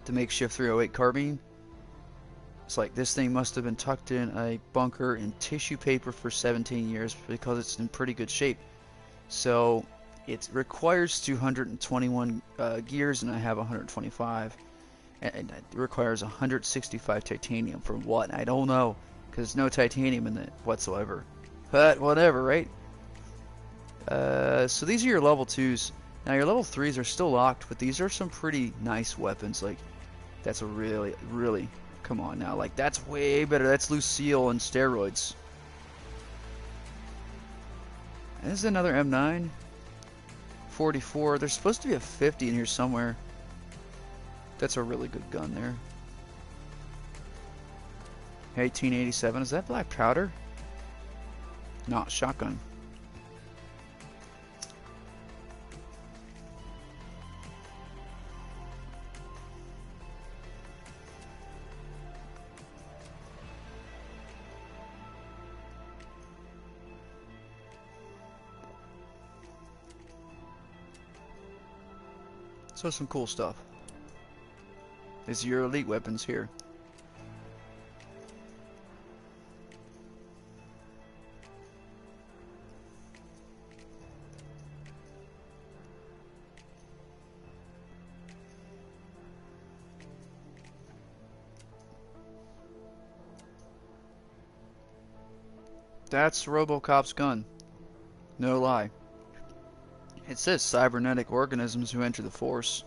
The makeshift 308 carbine. It's like this thing must have been tucked in a bunker in tissue paper for 17 years because it's in pretty good shape. So it requires 221 gears, and I have 125. And it requires 165 titanium for what? I don't know, because there's no titanium in it whatsoever. But whatever, right? So these are your level 2s. Now your level 3s are still locked, but these are some pretty nice weapons. Like, that's a really... Come on now, like that's way better. That's Lucille on steroids. And this is another M9. 44. There's supposed to be a 50 in here somewhere. That's a really good gun there. 1887. Is that black powder? Not shotgun. So some cool stuff. These are your elite weapons here. That's RoboCop's gun. No lie. It says cybernetic organisms who enter the Force.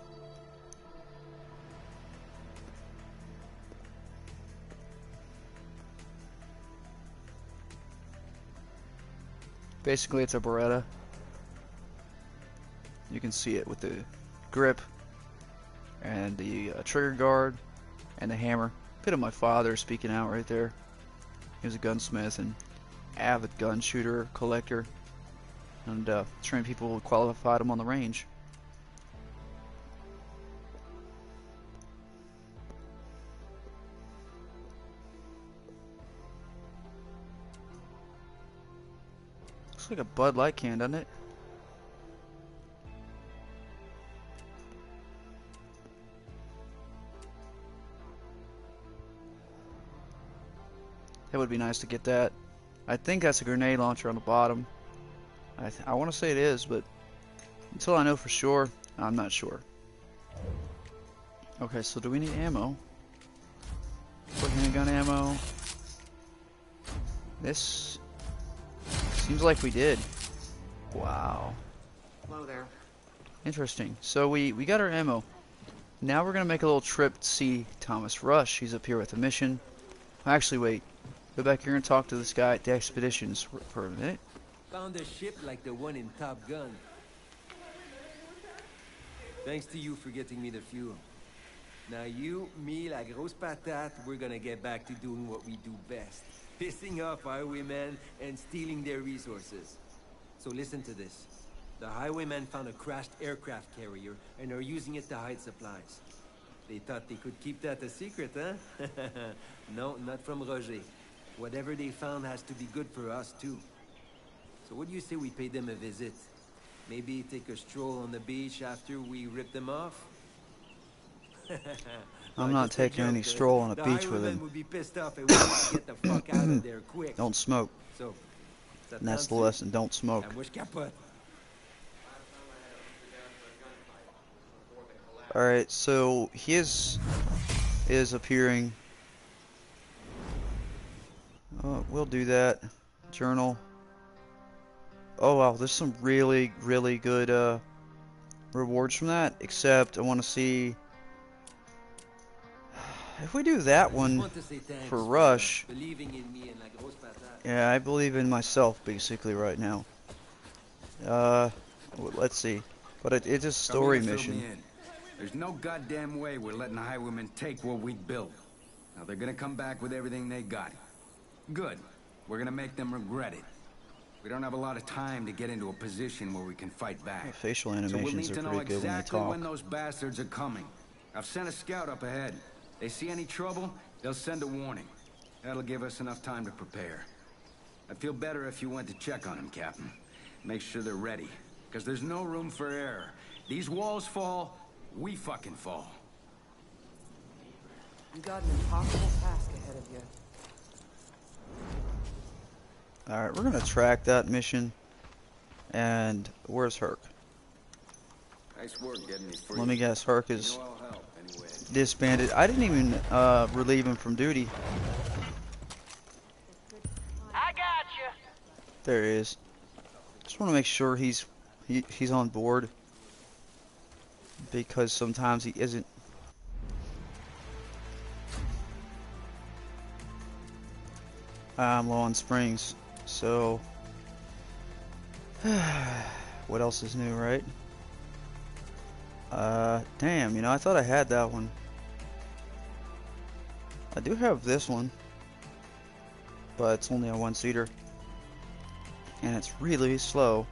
Basically, it's a Beretta. You can see it with the grip and the trigger guard and the hammer. Bit of my father speaking out right there. He was a gunsmith and avid gun shooter, collector, and trained people who qualified him on the range. Looks like a Bud Light can, doesn't it? It would be nice to get that. I think that's a grenade launcher on the bottom. I want to say it is, but until I know for sure, I'm not sure. Okay, so do we need ammo? For handgun ammo. This seems like we did. Wow. Hello there. Interesting. So we got our ammo. Now we're gonna make a little trip to see Thomas Rush. He's up here with a mission. Actually, wait. Go back here and talk to this guy at the expeditions for a minute. Found a ship like the one in Top Gun. Thanks to you for getting me the fuel. Now you, me, la grosse patate, we're gonna get back to doing what we do best. Pissing off highwaymen and stealing their resources. So listen to this. The highwaymen found a crashed aircraft carrier and are using it to hide supplies. They thought they could keep that a secret, huh? No, not from Roger. Whatever they found has to be good for us, too. So what do you say we pay them a visit? Maybe take a stroll on the beach after we rip them off? I'm not taking any stroll on a beach with him. Would be pissed off and want to get the fuck out of there quick. Don't smoke. So, And that's the lesson. Don't smoke. Alright, so his is appearing. We'll do that. Journal. Oh wow, there's some really, really good rewards from that. Except I want to see if we do that one for Rush. Yeah, I believe in myself basically right now. Let's see. But it's a story mission. There's no goddamn way we're letting the highwaymen take what we built. Now they're gonna come back with everything they got. Good. We're gonna make them regret it. We don't have a lot of time to get into a position where we can fight back. The facial animations are pretty good when they talk. When those bastards are coming. I've sent a scout up ahead. They see any trouble, they'll send a warning. That'll give us enough time to prepare. I'd feel better if you went to check on them, Captain. Make sure they're ready, because there's no room for error. These walls fall, we fucking fall. You got an impossible task ahead of you. Alright, we're gonna track that mission. And where's Herc? Nice work getting me free. Let me guess, Herc is disbanded. I didn't even relieve him from duty. I got you. There he is. Just want to make sure he's on board, because sometimes he isn't. I'm low on springs, so what else is new, right? Damn, you know, I thought I had that one. I do have this one, but it's only a one-seater, and it's really slow.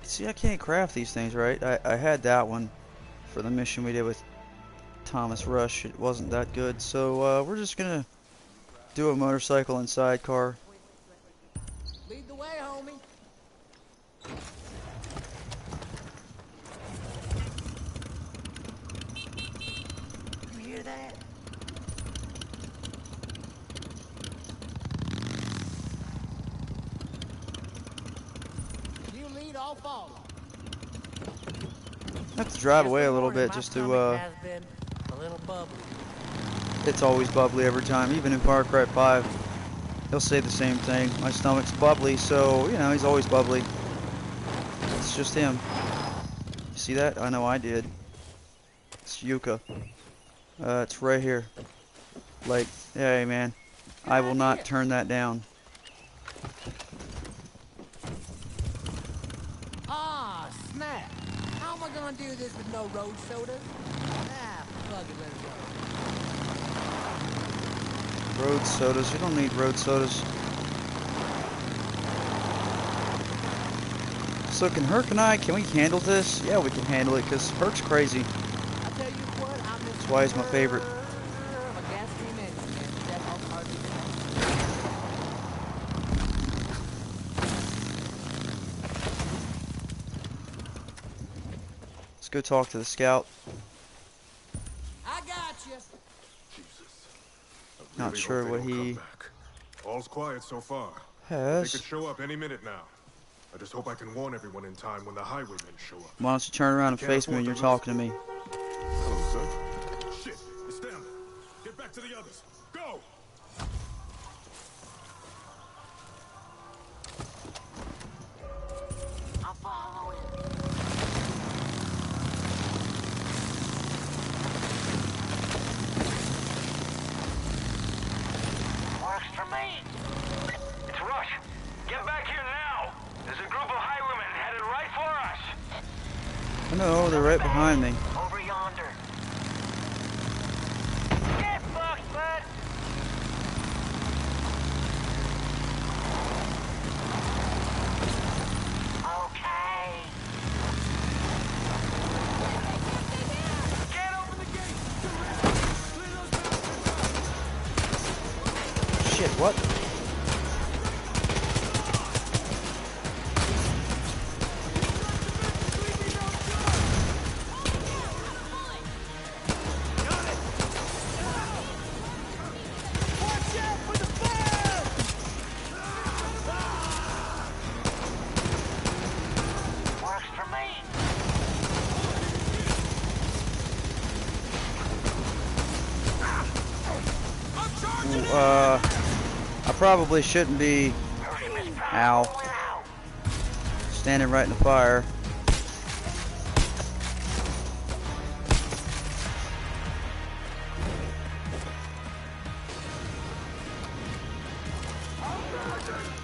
See, I can't craft these things, right? I had that one for the mission we did with Thomas Rush. It wasn't that good, so we're just gonna do a motorcycle and sidecar. Lead the way, homie. that? You lead, I'll follow. I have to drive Just away a a little warning, bit my just stomach to, has been a little bubbly. it's always bubbly every time, even in Far Cry 5. He'll say the same thing. My stomach's bubbly, so, you know, he's always bubbly. It's just him. You see that? I know I did. It's Yuka. It's right here. Like, hey man, I will not turn that down. Ah, snap. How am I gonna do this with no road sodas? Ah, fuck it, let it go. Road sodas. You don't need road sodas. So can Herc and I, can we handle this? Yeah, we can handle it, because Herc's crazy. I tell you what, I miss That's why he's my favorite. a gas cream engine, man. That all hardly Let's go talk to the scout. I got you. Not Really sure hope what they don't he come back. All's quiet so far. They has. could show up any minute now. I just hope I can warn everyone in time when the highwaymen show up. Why don't you turn around and Can't face me when afford you're to lose. talking to me? Hello, sir. Shit, it's them. Get back to the others. Go! I'm following. Works for me. It's Rush. Get back here now. There's a group of highwaymen headed right for us. I know, they're right behind me. Over yonder. Get fucked, bud. Okay. Get over the gate. Shit, what? Works for me. I probably shouldn't be, ow, standing right in the fire.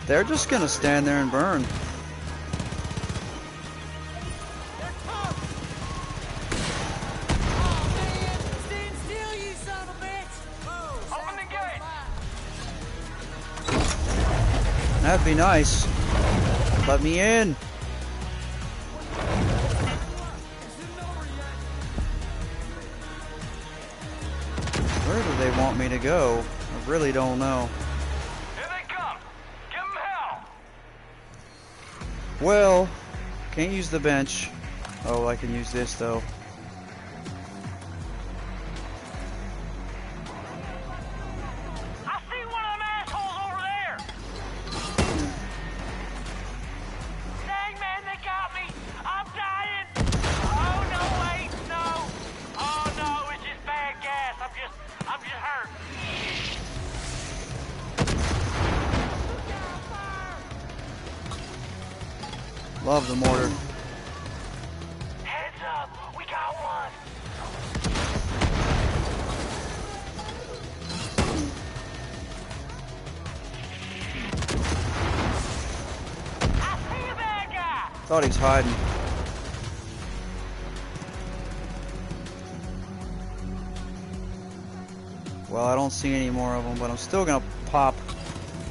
They're just gonna stand there and burn. Stand still, you son of a bitch! Open the gate. That'd be nice. Let me in. Where do they want me to go? I really don't know. Here they come. Give them hell. Well, can't use the bench. Oh, I can use this though. I see one of them assholes over there. Dang, man, they got me. I'm dying. Oh, no, wait, no. Oh, no, it's just bad gas. I'm just hurt. Love the mortar. Heads up. We got one. I see a bad guy. Thought he's hiding. Well, I don't see any more of them, but I'm still gonna pop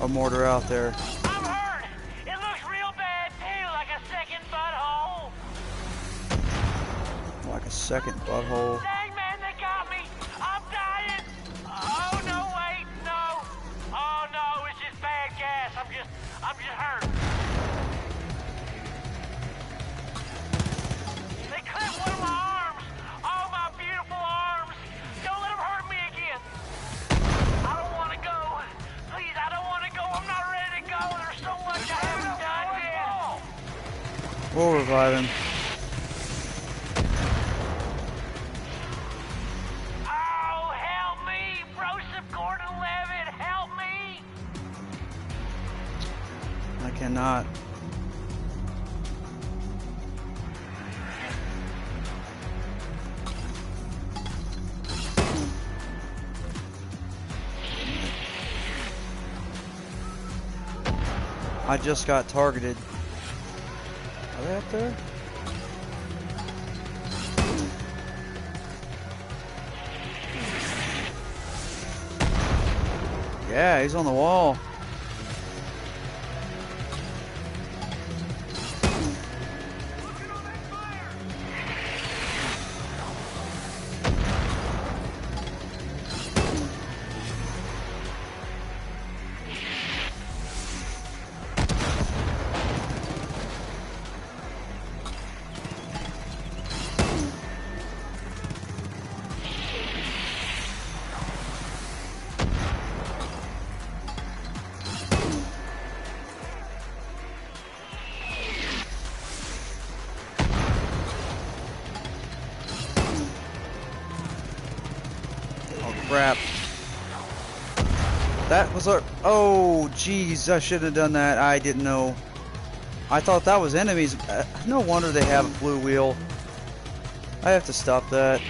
a mortar out there. I'm hurt. It looks real bad, too, like a second butthole. Like a second butthole. Dang, man, they got me. I'm dying. Oh, no, wait, no. Oh, no, it's just bad gas. I'm just hurt. They clipped one of my arms. Oh, my beautiful arms. Don't let them hurt We'll revive him. Oh, help me! Broseph Gordon-Levitt, help me! I cannot. I just got targeted. Are they up there? Yeah, he's on the wall. Crap. That was our... Oh, jeez. I shouldn't have done that. I didn't know. I thought that was enemies. No wonder they have a blue wheel. I have to stop that.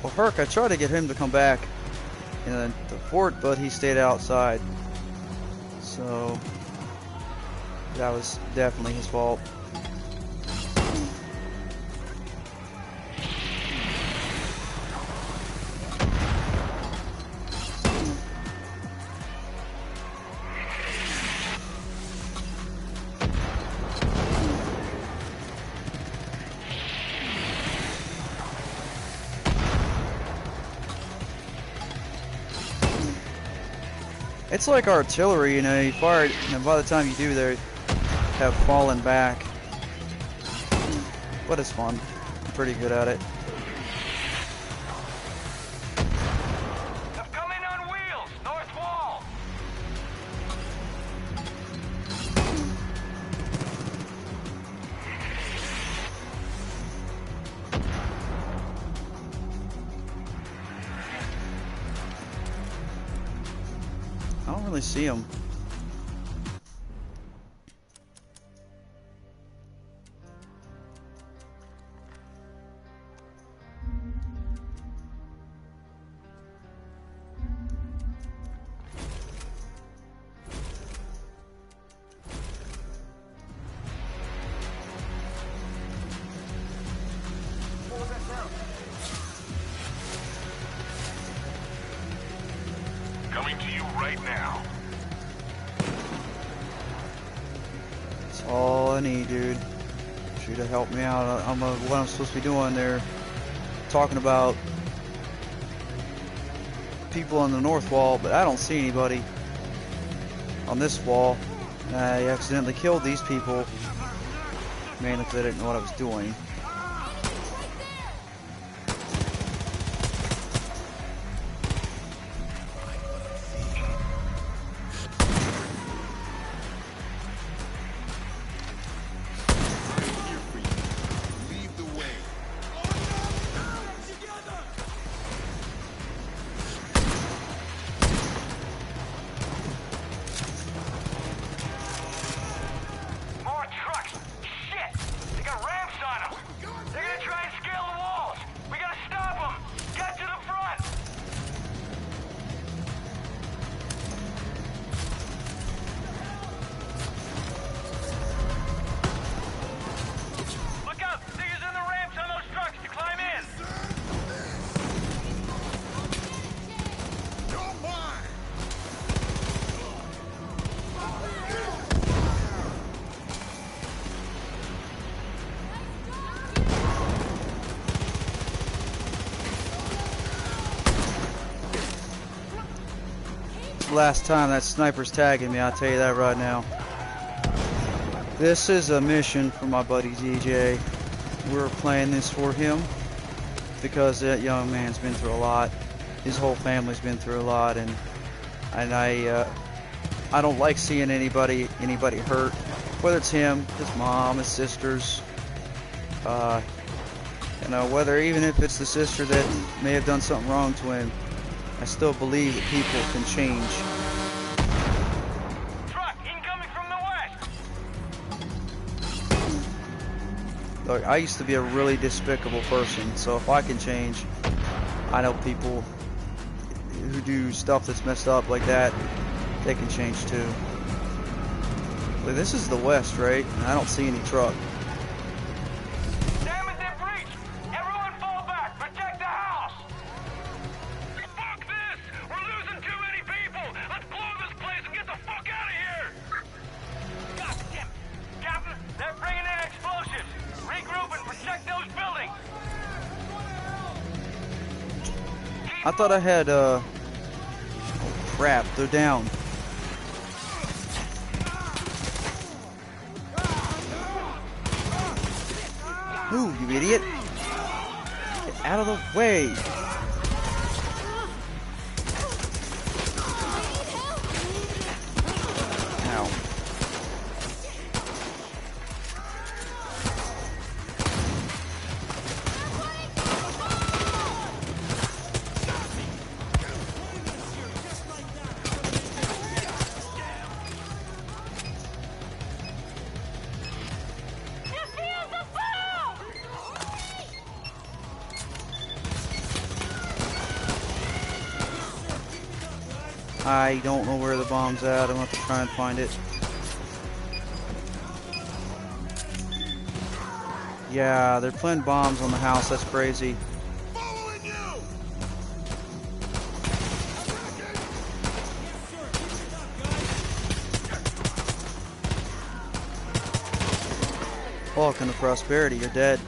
Well, Herc, I tried to get him to come back in the fort, but he stayed outside. So... that was definitely his fault. It's like artillery, you know, you fire it, and by the time you do, they have fallen back. But it's fun. I'm pretty good at it. They've come in on wheels, north wall. I don't really see them. Coming to you right now. That's all I need, dude. Should have helped me out. What I'm supposed to be doing there. Talking about people on the north wall, but I don't see anybody on this wall. I accidentally killed these people, mainly because I didn't know what I was doing. More trucks! Shit! They got ramps on them! They're gonna try and scale the walls! We gotta stop them! Get to the front! Look out! They're using the ramps on those trucks to climb in! You're mine! Last time that sniper's tagging me, I'll tell you that right now. This is a mission for my buddy DJ. We're playing this for him because that young man's been through a lot. His whole family's been through a lot, and I I don't like seeing anybody hurt, whether it's him, his mom, his sisters, you know, whether even if it's the sister that may have done something wrong to him. I still believe that people can change. Truck incoming from the west. Look, I used to be a really despicable person, so if I can change, I know people who do stuff that's messed up like that, they can change too. But this is the west, right? And I don't see any truck. Damn it, they're breached! Everyone fall back! Protect the house! Fuck this! We're losing too many people! Let's blow this place and get the fuck out of here! God damn it! Captain, they're bringing in explosives! Regroup and protect those buildings! I thought I had, oh crap, they're down. Ooh, you idiot! Get out of the way! Ow. I don't know where the bomb's at. I'm gonna have to try and find it. Yeah, they're planting bombs on the house. That's crazy. Welcome to prosperity. You're dead.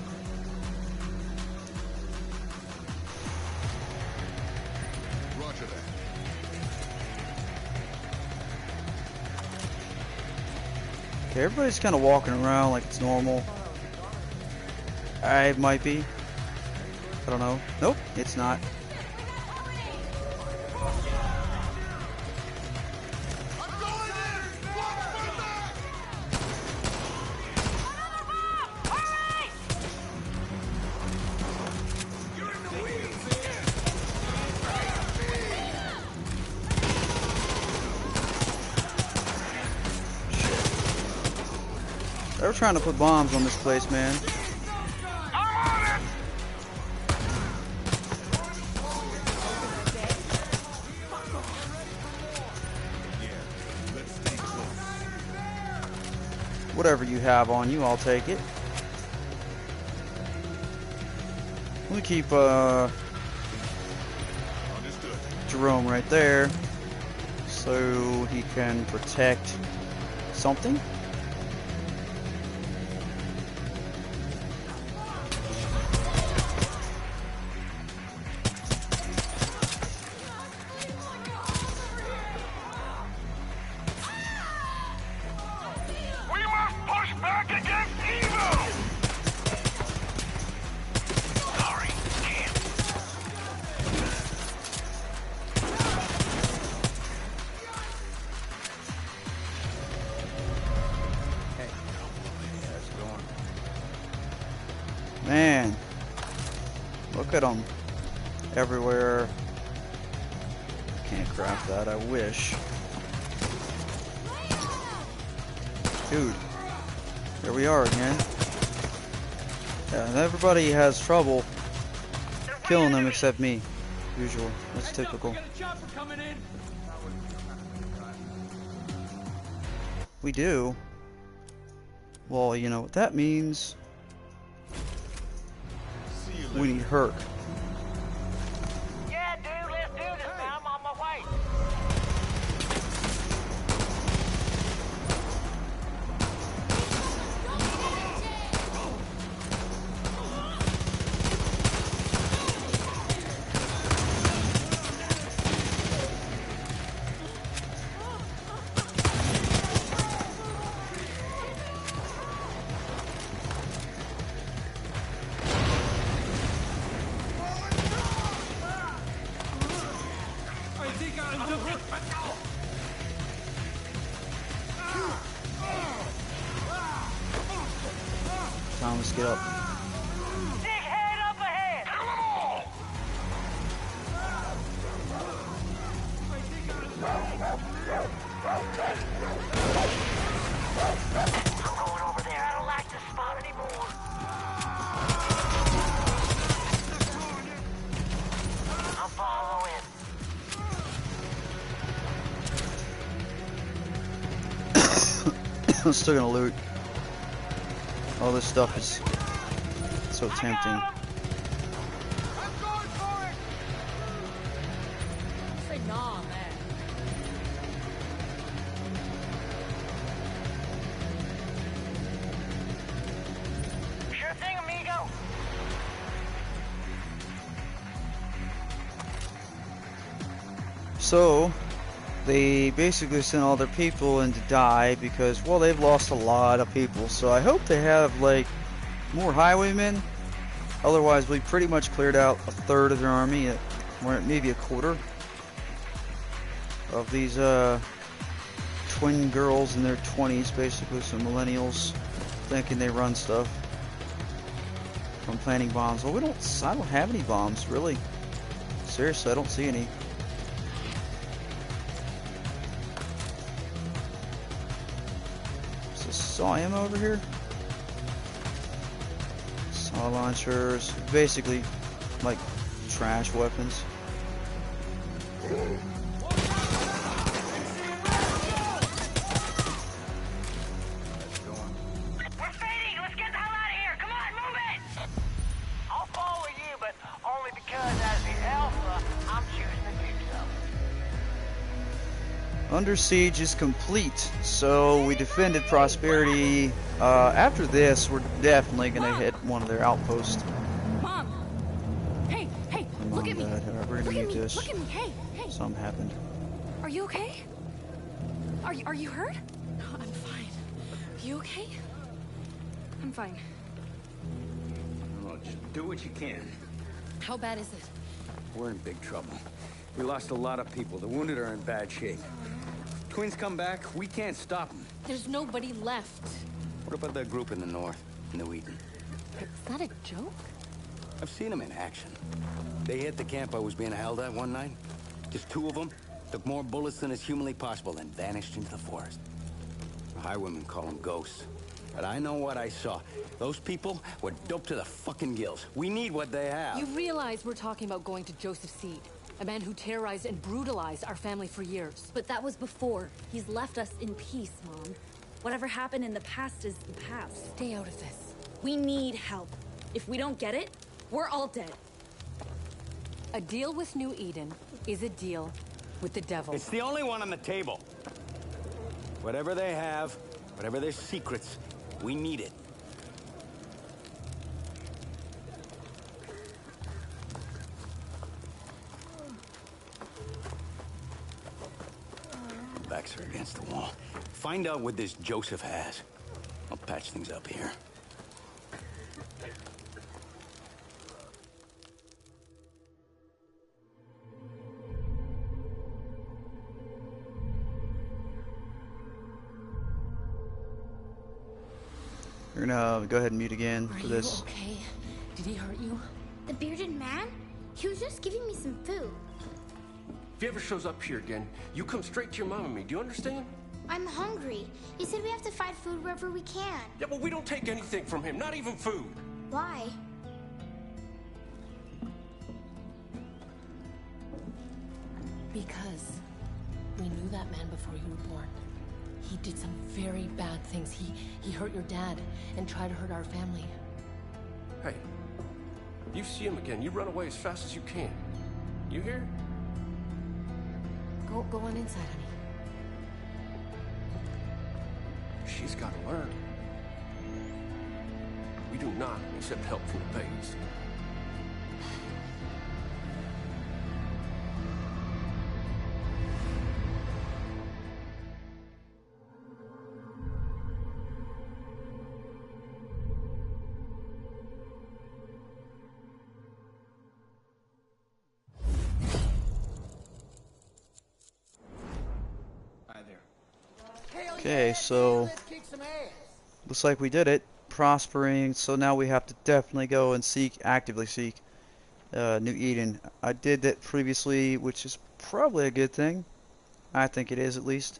Okay, everybody's kind of walking around like it's normal. I might be. I don't know. Nope, it's not. They're trying to put bombs on this place, man. Whatever you have on you, I'll take it. Let me keep Jerome right there so he can protect something. Man, look at them everywhere. Can't craft that, I wish. Dude, here we are again. Yeah, and everybody has trouble killing them except me. Usual, that's typical. We do? Well, you know what that means. We need Herc. Yeah, dude, let's do this now. I'm on my way. Let's get up. Dig head up ahead! Kill them all! I'm going over there. I don't like this spot anymore. I'm following. I'm still gonna loot. All this stuff is so tempting. I'm going for it. Say nah, man. Sure thing, amigo. So, they basically sent all their people in to die because, well, they've lost a lot of people. So I hope they have, like, more highwaymen. Otherwise, we pretty much cleared out a third of their army, or maybe a quarter of these twin girls in their 20s, basically, some millennials thinking they run stuff from planting bombs. Well, I don't have any bombs, really. Seriously, I don't see any. Saw ammo over here. Saw launchers. Basically, like trash weapons. We're fading. Let's get the hell out of here. Come on, move it. I'll follow you, but only because as the Alpha, I'm choosing to do so. Under Siege is complete, so we defended Prosperity. After this, we're definitely gonna hit one of their outposts. Mom! Hey, hey, Mom, look at me! Dad, we're gonna Look need at me! this. Look at me! Hey, hey! Something happened. Are you okay? Are you hurt? I'm fine. You okay? I'm fine. Well, just do what you can. How bad is it? We're in big trouble. We lost a lot of people. The wounded are in bad shape. Twins come back, we can't stop them. There's nobody left. What about that group in the north, New Eden? Is that a joke? I've seen them in action. They hit the camp I was being held at one night. Just two of them. Took more bullets than is humanly possible and vanished into the forest. The highwaymen call them ghosts. But I know what I saw. Those people were doped to the fucking gills. We need what they have. You realize we're talking about going to Joseph Seed, a man who terrorized and brutalized our family for years. But that was before. He's left us in peace, Mom. Whatever happened in the past is the past. Stay out of this. We need help. If we don't get it, we're all dead. A deal with New Eden is a deal with the devil. It's the only one on the table. Whatever they have, whatever their secrets, we need it. Backs are against the wall. Find out what this Joseph has. I'll patch things up here. We're gonna go ahead and mute again for this. Are you okay? Did he hurt you? The bearded man? He was just giving me some food. If he ever shows up here again, you come straight to your mom and me. Do you understand? I'm hungry. He said we have to find food wherever we can. Yeah, but we don't take anything from him, not even food. Why? Because we knew that man before you were born. He did some very bad things. He hurt your dad and tried to hurt our family. Hey, you see him again, you run away as fast as you can. You hear? Go on inside, honey. She's got to learn. We do not accept help from the Bays. Okay, so looks like we did it. prospering, so now we have to definitely go and actively seek New Eden. I did that previously, which is probably a good thing. I think it is, at least.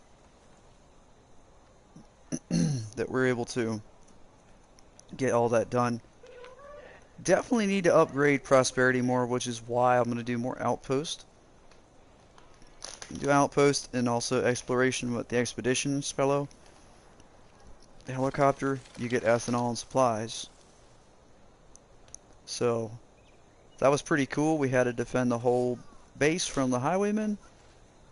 That we're able to get all that done. Definitely need to upgrade prosperity more, which is why I'm going to do more outpost. Do outpost and also exploration with the expeditions fellow. The helicopter, you get ethanol and supplies. So that was pretty cool. We had to defend the whole base from the highwaymen,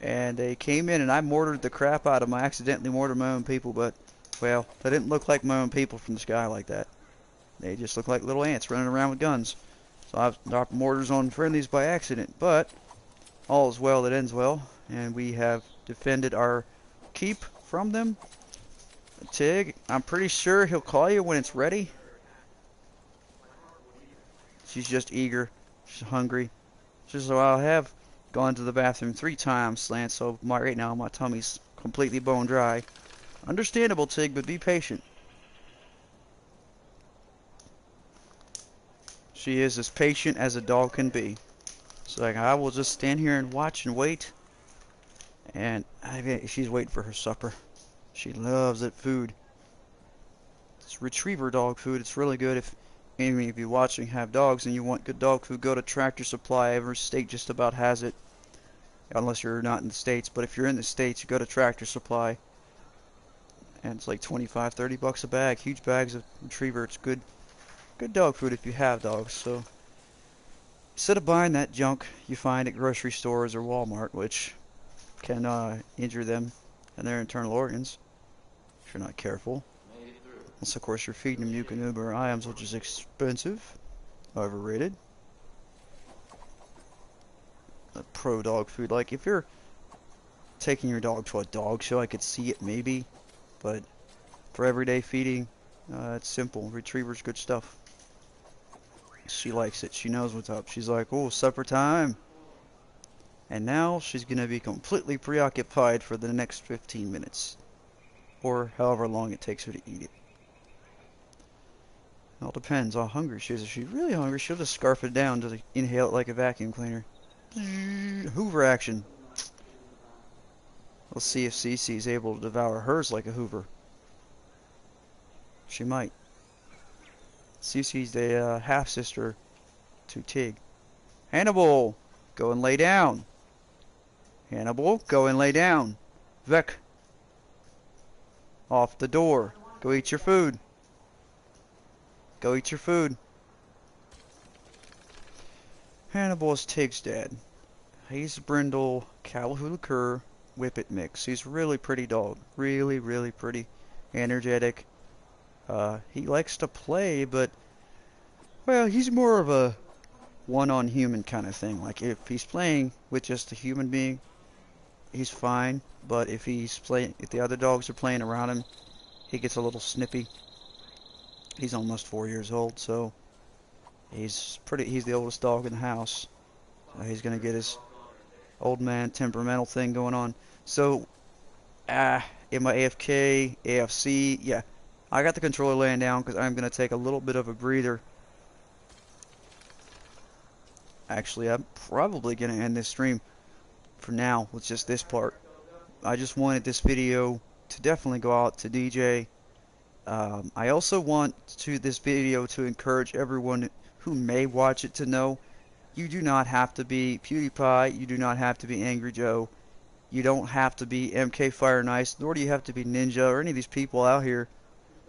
and they came in and I mortared the crap out of them. I accidentally mortared my own people, but well, they didn't look like my own people from the sky like that. They just looked like little ants running around with guns. So I've dropped mortars on friendlies by accident, but all is well that ends well, and we have defended our keep from them. Tig, I'm pretty sure he'll call you when it's ready. She's just eager. She's hungry. So I have gone to the bathroom 3 times, Lance, so right now my tummy's completely bone dry. Understandable, Tig, but be patient. She is as patient as a dog can be. So like, I will just stand here and watch and wait. And she's waiting for her supper. She loves that food. It's retriever dog food. It's really good. If any of you watching have dogs and you want good dog food, go to Tractor Supply. Every state just about has it. Unless you're not in the States. But if you're in the States, you go to Tractor Supply. And it's like 25, 30 bucks a bag. Huge bags of retriever. It's good dog food if you have dogs. So instead of buying that junk you find at grocery stores or Walmart, which can injure them and their internal organs if you're not careful. Unless of course you're feeding them Yukonuba or Iams, which is expensive, overrated. Pro dog food, like if you're taking your dog to a dog show, I could see it maybe, but for everyday feeding, it's simple. Retriever's good stuff. She likes it. She knows what's up. She's like, oh, supper time. And now she's going to be completely preoccupied for the next 15 minutes. Or however long it takes her to eat it. It all depends how hungry she is. If she's really hungry, she'll just scarf it down to inhale it like a vacuum cleaner. Hoover action. Let's see if Cece is able to devour hers like a Hoover. She might. Cece's the half-sister to Tig. Hannibal, go and lay down. Hannibal, go and lay down. Vec, off the door. Go eat your food. Go eat your food. Hannibal is Tig's dad. He's a brindle Calihuda Cur Whippet mix. He's a really pretty dog. Really, really pretty. Energetic. He likes to play, but, well, he's more of a one-on-human kind of thing. Like, if he's playing with just a human being, he's fine. But if if the other dogs are playing around him, he gets a little snippy. He's almost 4 years old, so he's the oldest dog in the house. So he's gonna get his old man temperamental thing going on. So, in my AFK, AFC, yeah. I got the controller laying down because I'm going to take a little bit of a breather. Actually, I'm probably going to end this stream for now with just this part. I just wanted this video to definitely go out to DJ. I also want this video to encourage everyone who may watch it to know you do not have to be PewDiePie, you do not have to be Angry Joe, you don't have to be MK Fire Nice, nor do you have to be Ninja or any of these people out here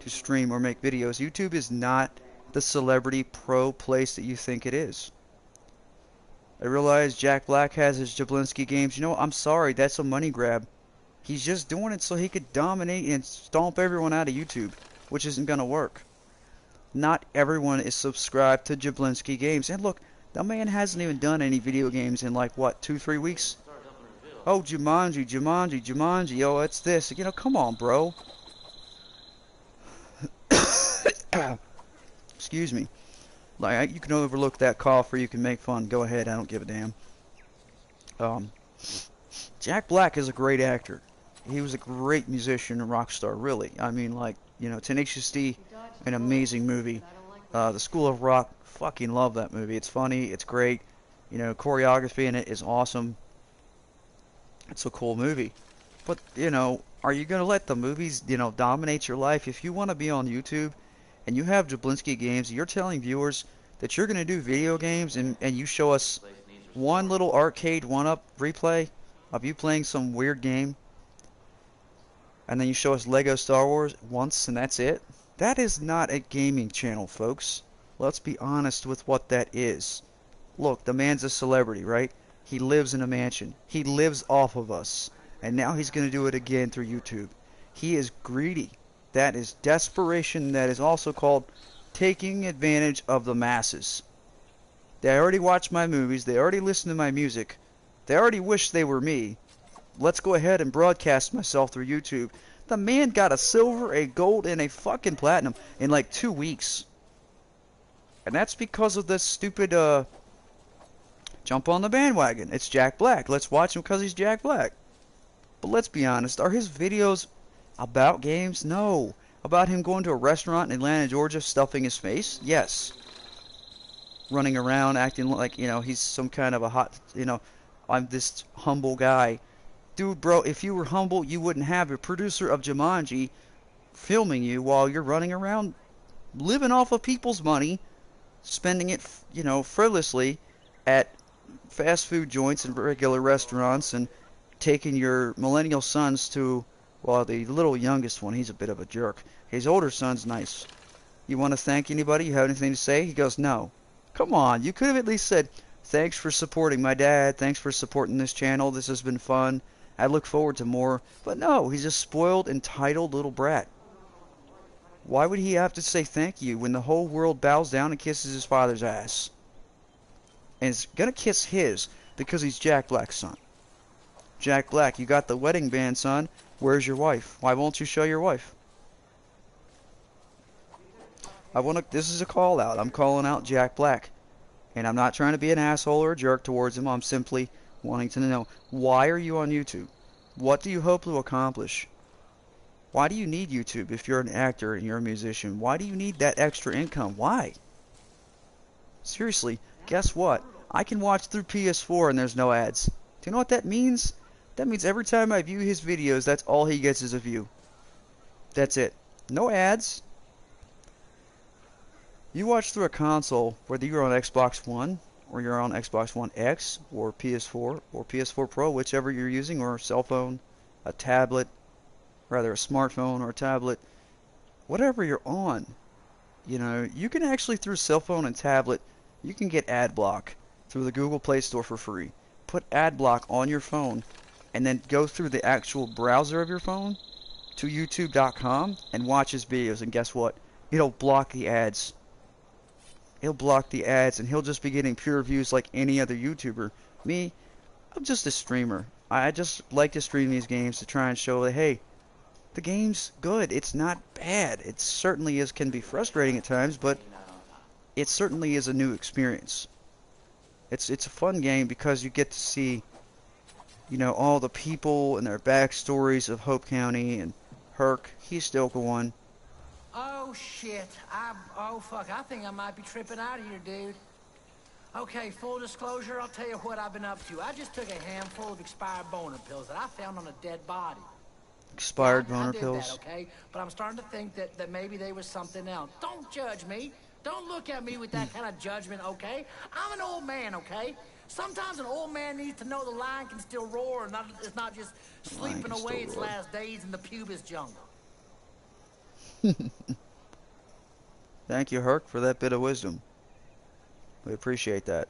to stream or make videos. YouTube is not the celebrity pro place that you think it is. I realize Jack Black has his Jablinski games. You know, I'm sorry, that's a money grab. He's just doing it so he could dominate and stomp everyone out of YouTube, which isn't going to work. Not everyone is subscribed to Jablinski Games. And look, that man hasn't even done any video games in like, what, 2-3 weeks? Oh, Jumanji, oh, it's this. You know, come on, bro. Excuse me. Like, you can overlook that cough or you can make fun. Go ahead, I don't give a damn. Jack Black is a great actor. He was a great musician and rock star, really. I mean, like, You know, Tenacious D, an amazing movie. The School of Rock, fucking love that movie. It's funny, it's great. You know, choreography in it is awesome. It's a cool movie. But, you know, are you going to let the movies, you know, dominate your life? If you want to be on YouTube and you have Jablinski Games, you're telling viewers that you're going to do video games and you show us one little arcade one-up replay of you playing some weird game, and then you show us Lego Star Wars once and that's it? That is not a gaming channel, folks. Let's be honest with what that is. Look, the man's a celebrity, right? He lives in a mansion. He lives off of us. And now he's going to do it again through YouTube. He is greedy. That is desperation. That is also called taking advantage of the masses. They already watch my movies. They already listen to my music. They already wish they were me. Let's go ahead and broadcast myself through YouTube. The man got a silver, a gold, and a fucking platinum in like 2 weeks. And that's because of this stupid, jump on the bandwagon. It's Jack Black. Let's watch him because he's Jack Black. But let's be honest, are his videos about games? No. About him going to a restaurant in Atlanta, Georgia, stuffing his face? Yes. Running around, acting like, you know, he's some kind of a hot, you know, I'm this humble guy. Dude, bro, if you were humble, you wouldn't have a producer of Jumanji filming you while you're running around living off of people's money, spending it, you know, frivolously at fast food joints and regular restaurants, and taking your millennial sons to, well, the little youngest one, he's a bit of a jerk. His older son's nice. You want to thank anybody? You have anything to say? He goes, no. Come on, you could have at least said, thanks for supporting my dad, thanks for supporting this channel, this has been fun, I look forward to more. But no, he's a spoiled, entitled little brat. Why would he have to say thank you when the whole world bows down and kisses his father's ass? And is gonna kiss his because he's Jack Black's son. Jack Black, you got the wedding band, son. Where's your wife? Why won't you show your wife? This is a call out. I'm calling out Jack Black. And I'm not trying to be an asshole or a jerk towards him. I'm simply wanting to know, why are you on YouTube? What do you hope to accomplish? Why do you need YouTube if you're an actor and you're a musician? Why do you need that extra income? Why? Seriously, guess what? I can watch through PS4 and there's no ads. Do you know what that means? That means every time I view his videos, that's all he gets is a view. That's it. No ads. You watch through a console, whether you're on Xbox One, or you're on Xbox One X, or PS4, or PS4 Pro, whichever you're using, or a cell phone, a tablet, rather a smartphone or a tablet, whatever you're on, you know, you can actually, through cell phone and tablet, you can get ad block through the Google Play Store for free. Put ad block on your phone, and then go through the actual browser of your phone to youtube.com and watch his videos, and guess what? It'll block the ads. He'll block the ads, and he'll just be getting pure views like any other YouTuber. Me, I'm just a streamer. I just like to stream these games to try and show that, hey, the game's good. It's not bad. It certainly can be frustrating at times, but it certainly is a new experience. It's a fun game because you get to see, you know, all the people and their backstories of Hope County, and Herc, he's still going. Oh, shit. Oh, fuck. I think I might be tripping out of here, dude. Okay, full disclosure, I'll tell you what I've been up to. I just took a handful of expired boner pills that I found on a dead body. Expired I boner did pills? that, okay? But I'm starting to think that maybe they was something else. Don't judge me. Don't look at me with that kind of judgment, okay? I'm an old man, okay? Sometimes an old man needs to know the lion can still roar and it's not just sleeping away its last days in the pubis jungle. Thank you, Herc, for that bit of wisdom. We appreciate that.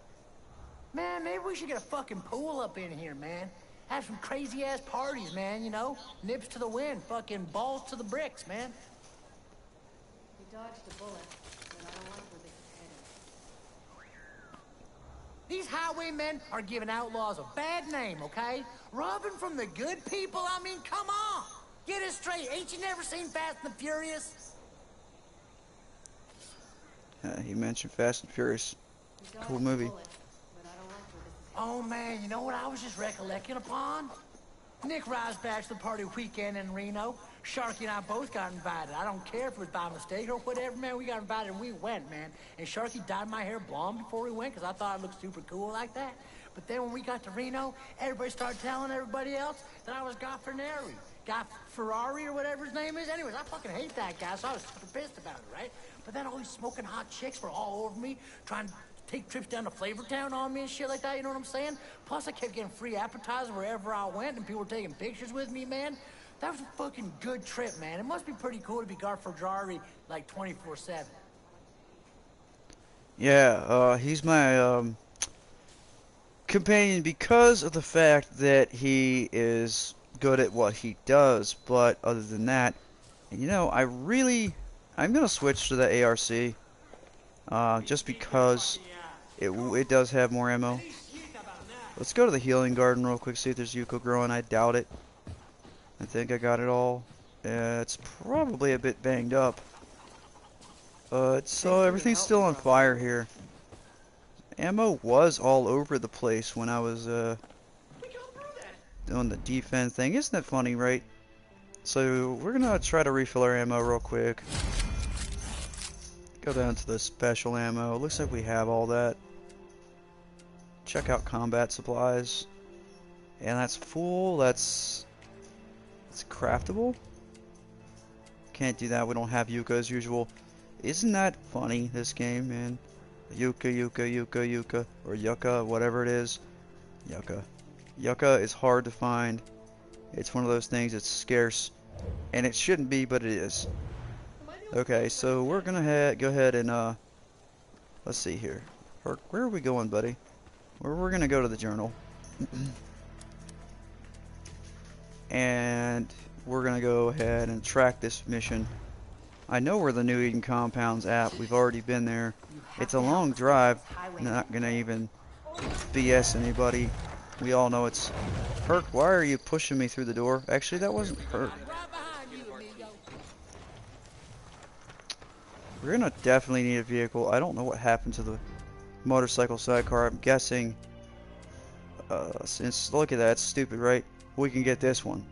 Man, maybe we should get a fucking pool up in here, man. Have some crazy-ass parties, man, you know? Nips to the wind, fucking balls to the bricks, man. We dodged a bullet, but I don't like where this is headed. These highwaymen are giving outlaws a bad name, okay? Robbing from the good people? I mean, come on! Get it straight. Ain't you never seen Fast and the Furious? He mentioned Fast and Furious. Cool movie. Oh, man, you know what I was just recollecting upon? Nick Risebach's the party weekend in Reno. Sharky and I both got invited. I don't care if it was by mistake or whatever, man. We got invited and we went, man. And Sharky dyed my hair blonde before we went because I thought it looked super cool like that. But then when we got to Reno, everybody started telling everybody else that I was Guy Ferrari. Guy Ferrari or whatever his name is. Anyways, I fucking hate that guy, so I was super pissed about it, right? But then all these smoking hot chicks were all over me, trying to take trips down to Flavortown on me and shit like that, you know what I'm saying? Plus, I kept getting free appetizers wherever I went, and people were taking pictures with me, man. That was a fucking good trip, man. It must be pretty cool to be Guy Ferrari, like, 24/7. Yeah, he's my, companion because of the fact that he is good at what he does, but other than that, you know, I'm gonna switch to the ARC, just because it does have more ammo. Let's go to the healing garden real quick, see if there's Yucca growing. I doubt it. I think I got it all. It's probably a bit banged up. So everything's still on fire here. Ammo was all over the place when I was doing the defense thing. Isn't that funny, right? So we're gonna try to refill our ammo real quick. Go down to the special ammo. Looks like we have all that. Check out combat supplies. And that's full. It's craftable. Can't do that. We don't have Yucca as usual. Isn't that funny, this game, man? Yucca, or Yucca, whatever it is. Yucca. Yucca is hard to find. It's one of those things that's scarce. And it shouldn't be, but it is. Okay, so we're gonna go ahead and, let's see here. Where are we going, buddy? We're gonna go to the journal. And we're gonna go ahead and track this mission. I know where the New Eden compound's at. We've already been there. It's a long drive. Not gonna even BS anybody. We all know it's... Herc, why are you pushing me through the door? Actually, that wasn't Herc. We're gonna definitely need a vehicle. I don't know what happened to the motorcycle sidecar. I'm guessing... since, look at that, it's stupid, right? We can get this one.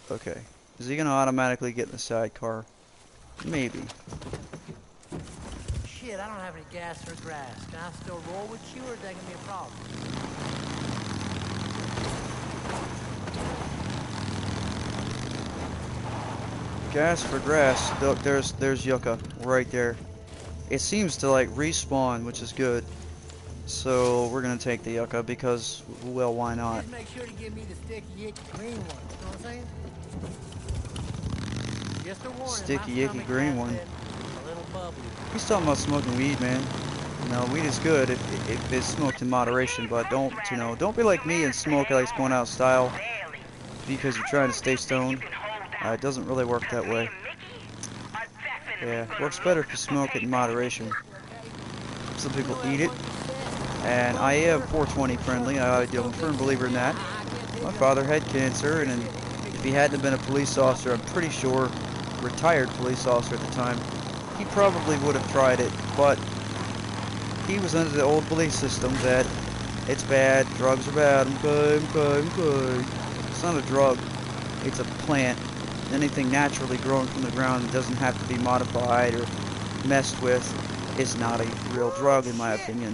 Okay. Is he gonna automatically get in the sidecar? Maybe. Shit, I don't have any gas or grass. Can I still roll with you, or is that gonna be a problem? Gas for grass. Look, there's Yucca right there. It seems to like respawn, which is good. So we're gonna take the Yucca because, well, why not? Just make sure to give me the sticky icky green one. You know what I'm saying? Just a warning, Sticky icky green one. a little bubbly. He's talking about smoking weed, man. No, weed is good if it's smoked in moderation, but don't be like me and smoke like it's going out of style because you're trying to stay stoned. It doesn't really work that way. Yeah, works better if you smoke it in moderation. Some people eat it, and I am 420 friendly. I'm a firm believer in that. My father had cancer, and if he hadn't been a police officer, I'm pretty sure, retired police officer at the time, he probably would have tried it, but he was under the old belief system that it's bad, drugs are bad, okay. It's not a drug, it's a plant. Anything naturally growing from the ground that doesn't have to be modified or messed with is not a real drug, in my opinion.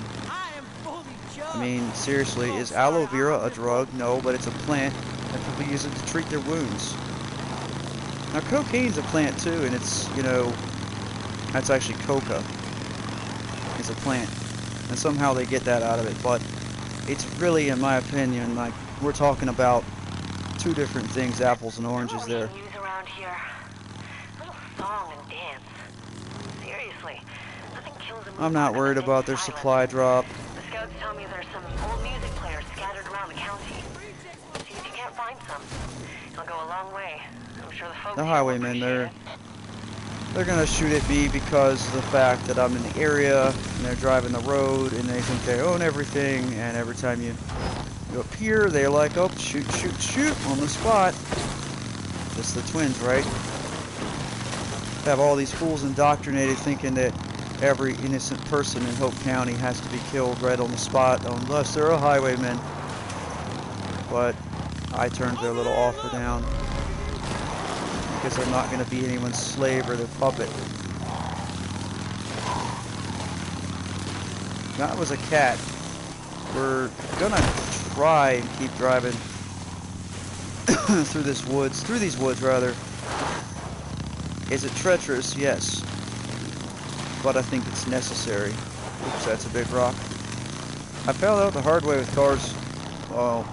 I mean, seriously, is aloe vera a drug? No, but it's a plant, and people use it to treat their wounds. Now, cocaine's a plant too, and it's, that's actually coca. It's a plant, and somehow they get that out of it, but it's really, in my opinion, like, we're talking about two different things, apples and oranges there. Here. Little song and dance. Seriously, nothing kills a mood I'm not worried about their supply drop. The scouts tell me there's some old music players scattered around the county. See if you can't find some. It'll go a long way. I'm sure the folks The highwaymen, they're gonna shoot at me because of the fact that I'm in the area and they're driving the road and they think they own everything, and every time you go up here, they're like, oh, shoot on the spot. It's the twins, right? Have all these fools indoctrinated thinking that every innocent person in Hope County has to be killed right on the spot unless they're a highwayman. but I turned their little offer down because I'm not going to be anyone's slave or their puppet. That was a cat. We're gonna try and keep driving through these woods rather. Is it treacherous? Yes. But I think it's necessary. Oops, that's a big rock. I found out the hard way with cars. Well,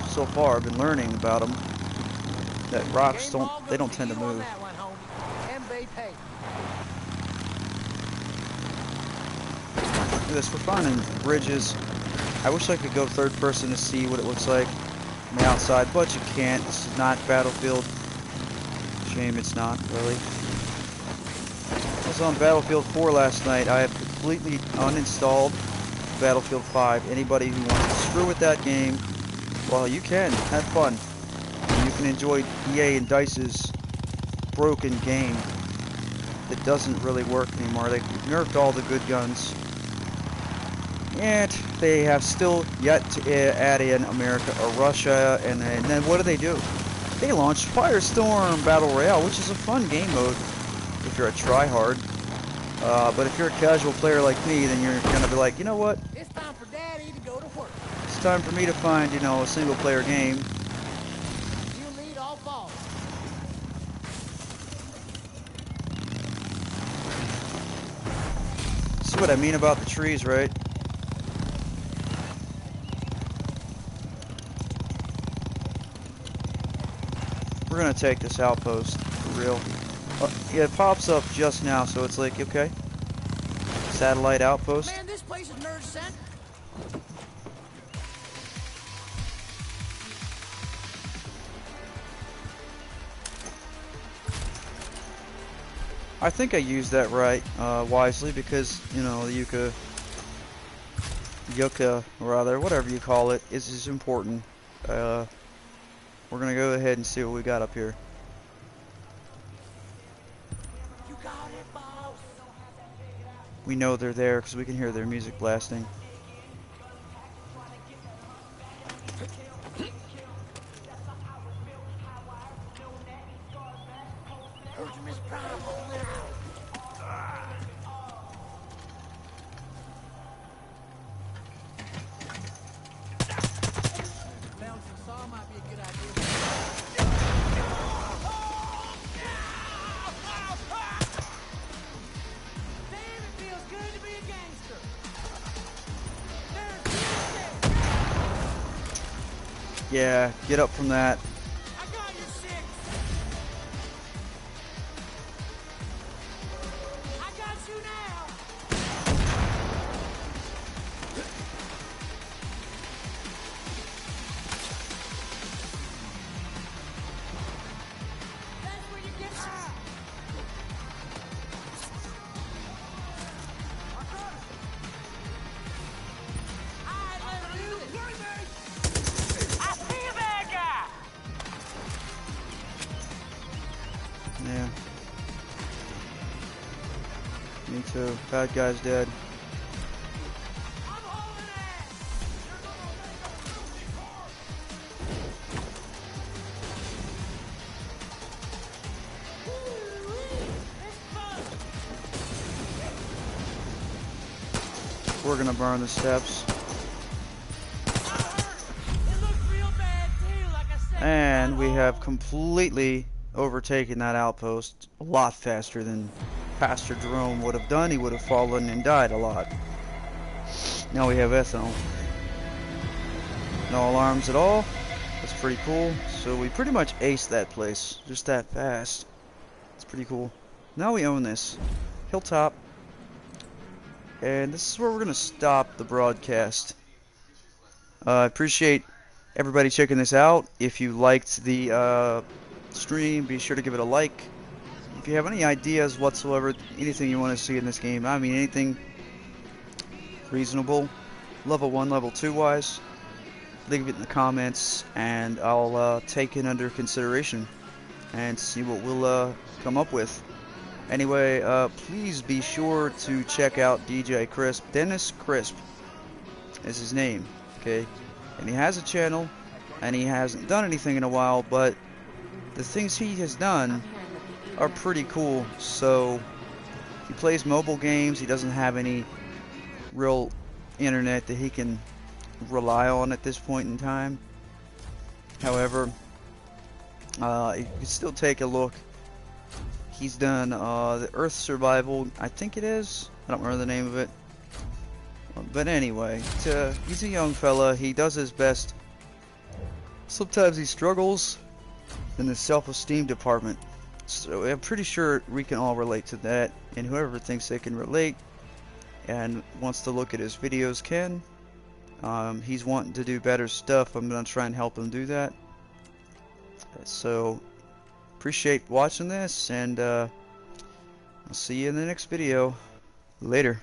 so far I've been learning about them. That rocks don't tend to move. Do this for fun and bridges. I wish I could go third person to see what it looks like from the outside, but you can't. This is not Battlefield. Shame it's not, really. I was on Battlefield 4 last night. I have completely uninstalled Battlefield 5. Anybody who wants to screw with that game, well, you can. Have fun. You can enjoy EA and DICE's broken game that doesn't really work anymore. They nerfed all the good guns. And they have still yet to add in America or Russia, and then what do? They launched Firestorm Battle Royale, which is a fun game mode if you're a tryhard. But if you're a casual player like me, then you're gonna be like, you know what? It's time for Daddy to go to work. It's time for me to find, you know, a single player game. You lead all balls. See what I mean about the trees, right? We're gonna take this outpost for real. Yeah, it pops up just now, so it's like, okay. Satellite outpost. Man, this place is nerd sent. I think I used that right, wisely, because, you know, the yucca, rather, whatever you call it, is important. We're gonna go ahead and see what we got up here. You got it, boss. We know they're there because we can hear their music blasting. Heard you, Miss Prime, rolling out. Bouncing saw might be a good idea. Damn, it feels good to be a gangster. Yeah, get up from that. I got your six. I got you now. That's where you get shot. Alright, let's do this. I see a bad guy! Yeah. Me too. Bad guy's dead. We're gonna burn the steps. And we have completely overtaken that outpost a lot faster than Pastor Jerome would have done. He would have fallen and died a lot. Now we have ethanol. No alarms at all. That's pretty cool. So we pretty much aced that place just that fast. It's pretty cool. Now we own this. Hilltop. And this is where we're going to stop the broadcast. I appreciate everybody checking this out. If you liked the stream, be sure to give it a like. If you have any ideas whatsoever, anything you want to see in this game, I mean anything reasonable, level 1, level 2 wise, leave it in the comments and I'll take it under consideration and see what we'll come up with. Anyway, please be sure to check out DJ Crisp. Dennis Crisp is his name, okay? And he has a channel. and he hasn't done anything in a while, but the things he has done are pretty cool. So he plays mobile games. He doesn't have any real internet that he can rely on at this point in time. However, you can still take a look. He's done the Earth Survival, I think it is. I don't remember the name of it. But anyway, he's a young fella. He does his best. Sometimes he struggles in the self-esteem department. So I'm pretty sure we can all relate to that. And whoever thinks they can relate and wants to look at his videos can. He's wanting to do better stuff. I'm going to try and help him do that. So, appreciate watching this, and I'll see you in the next video. Later.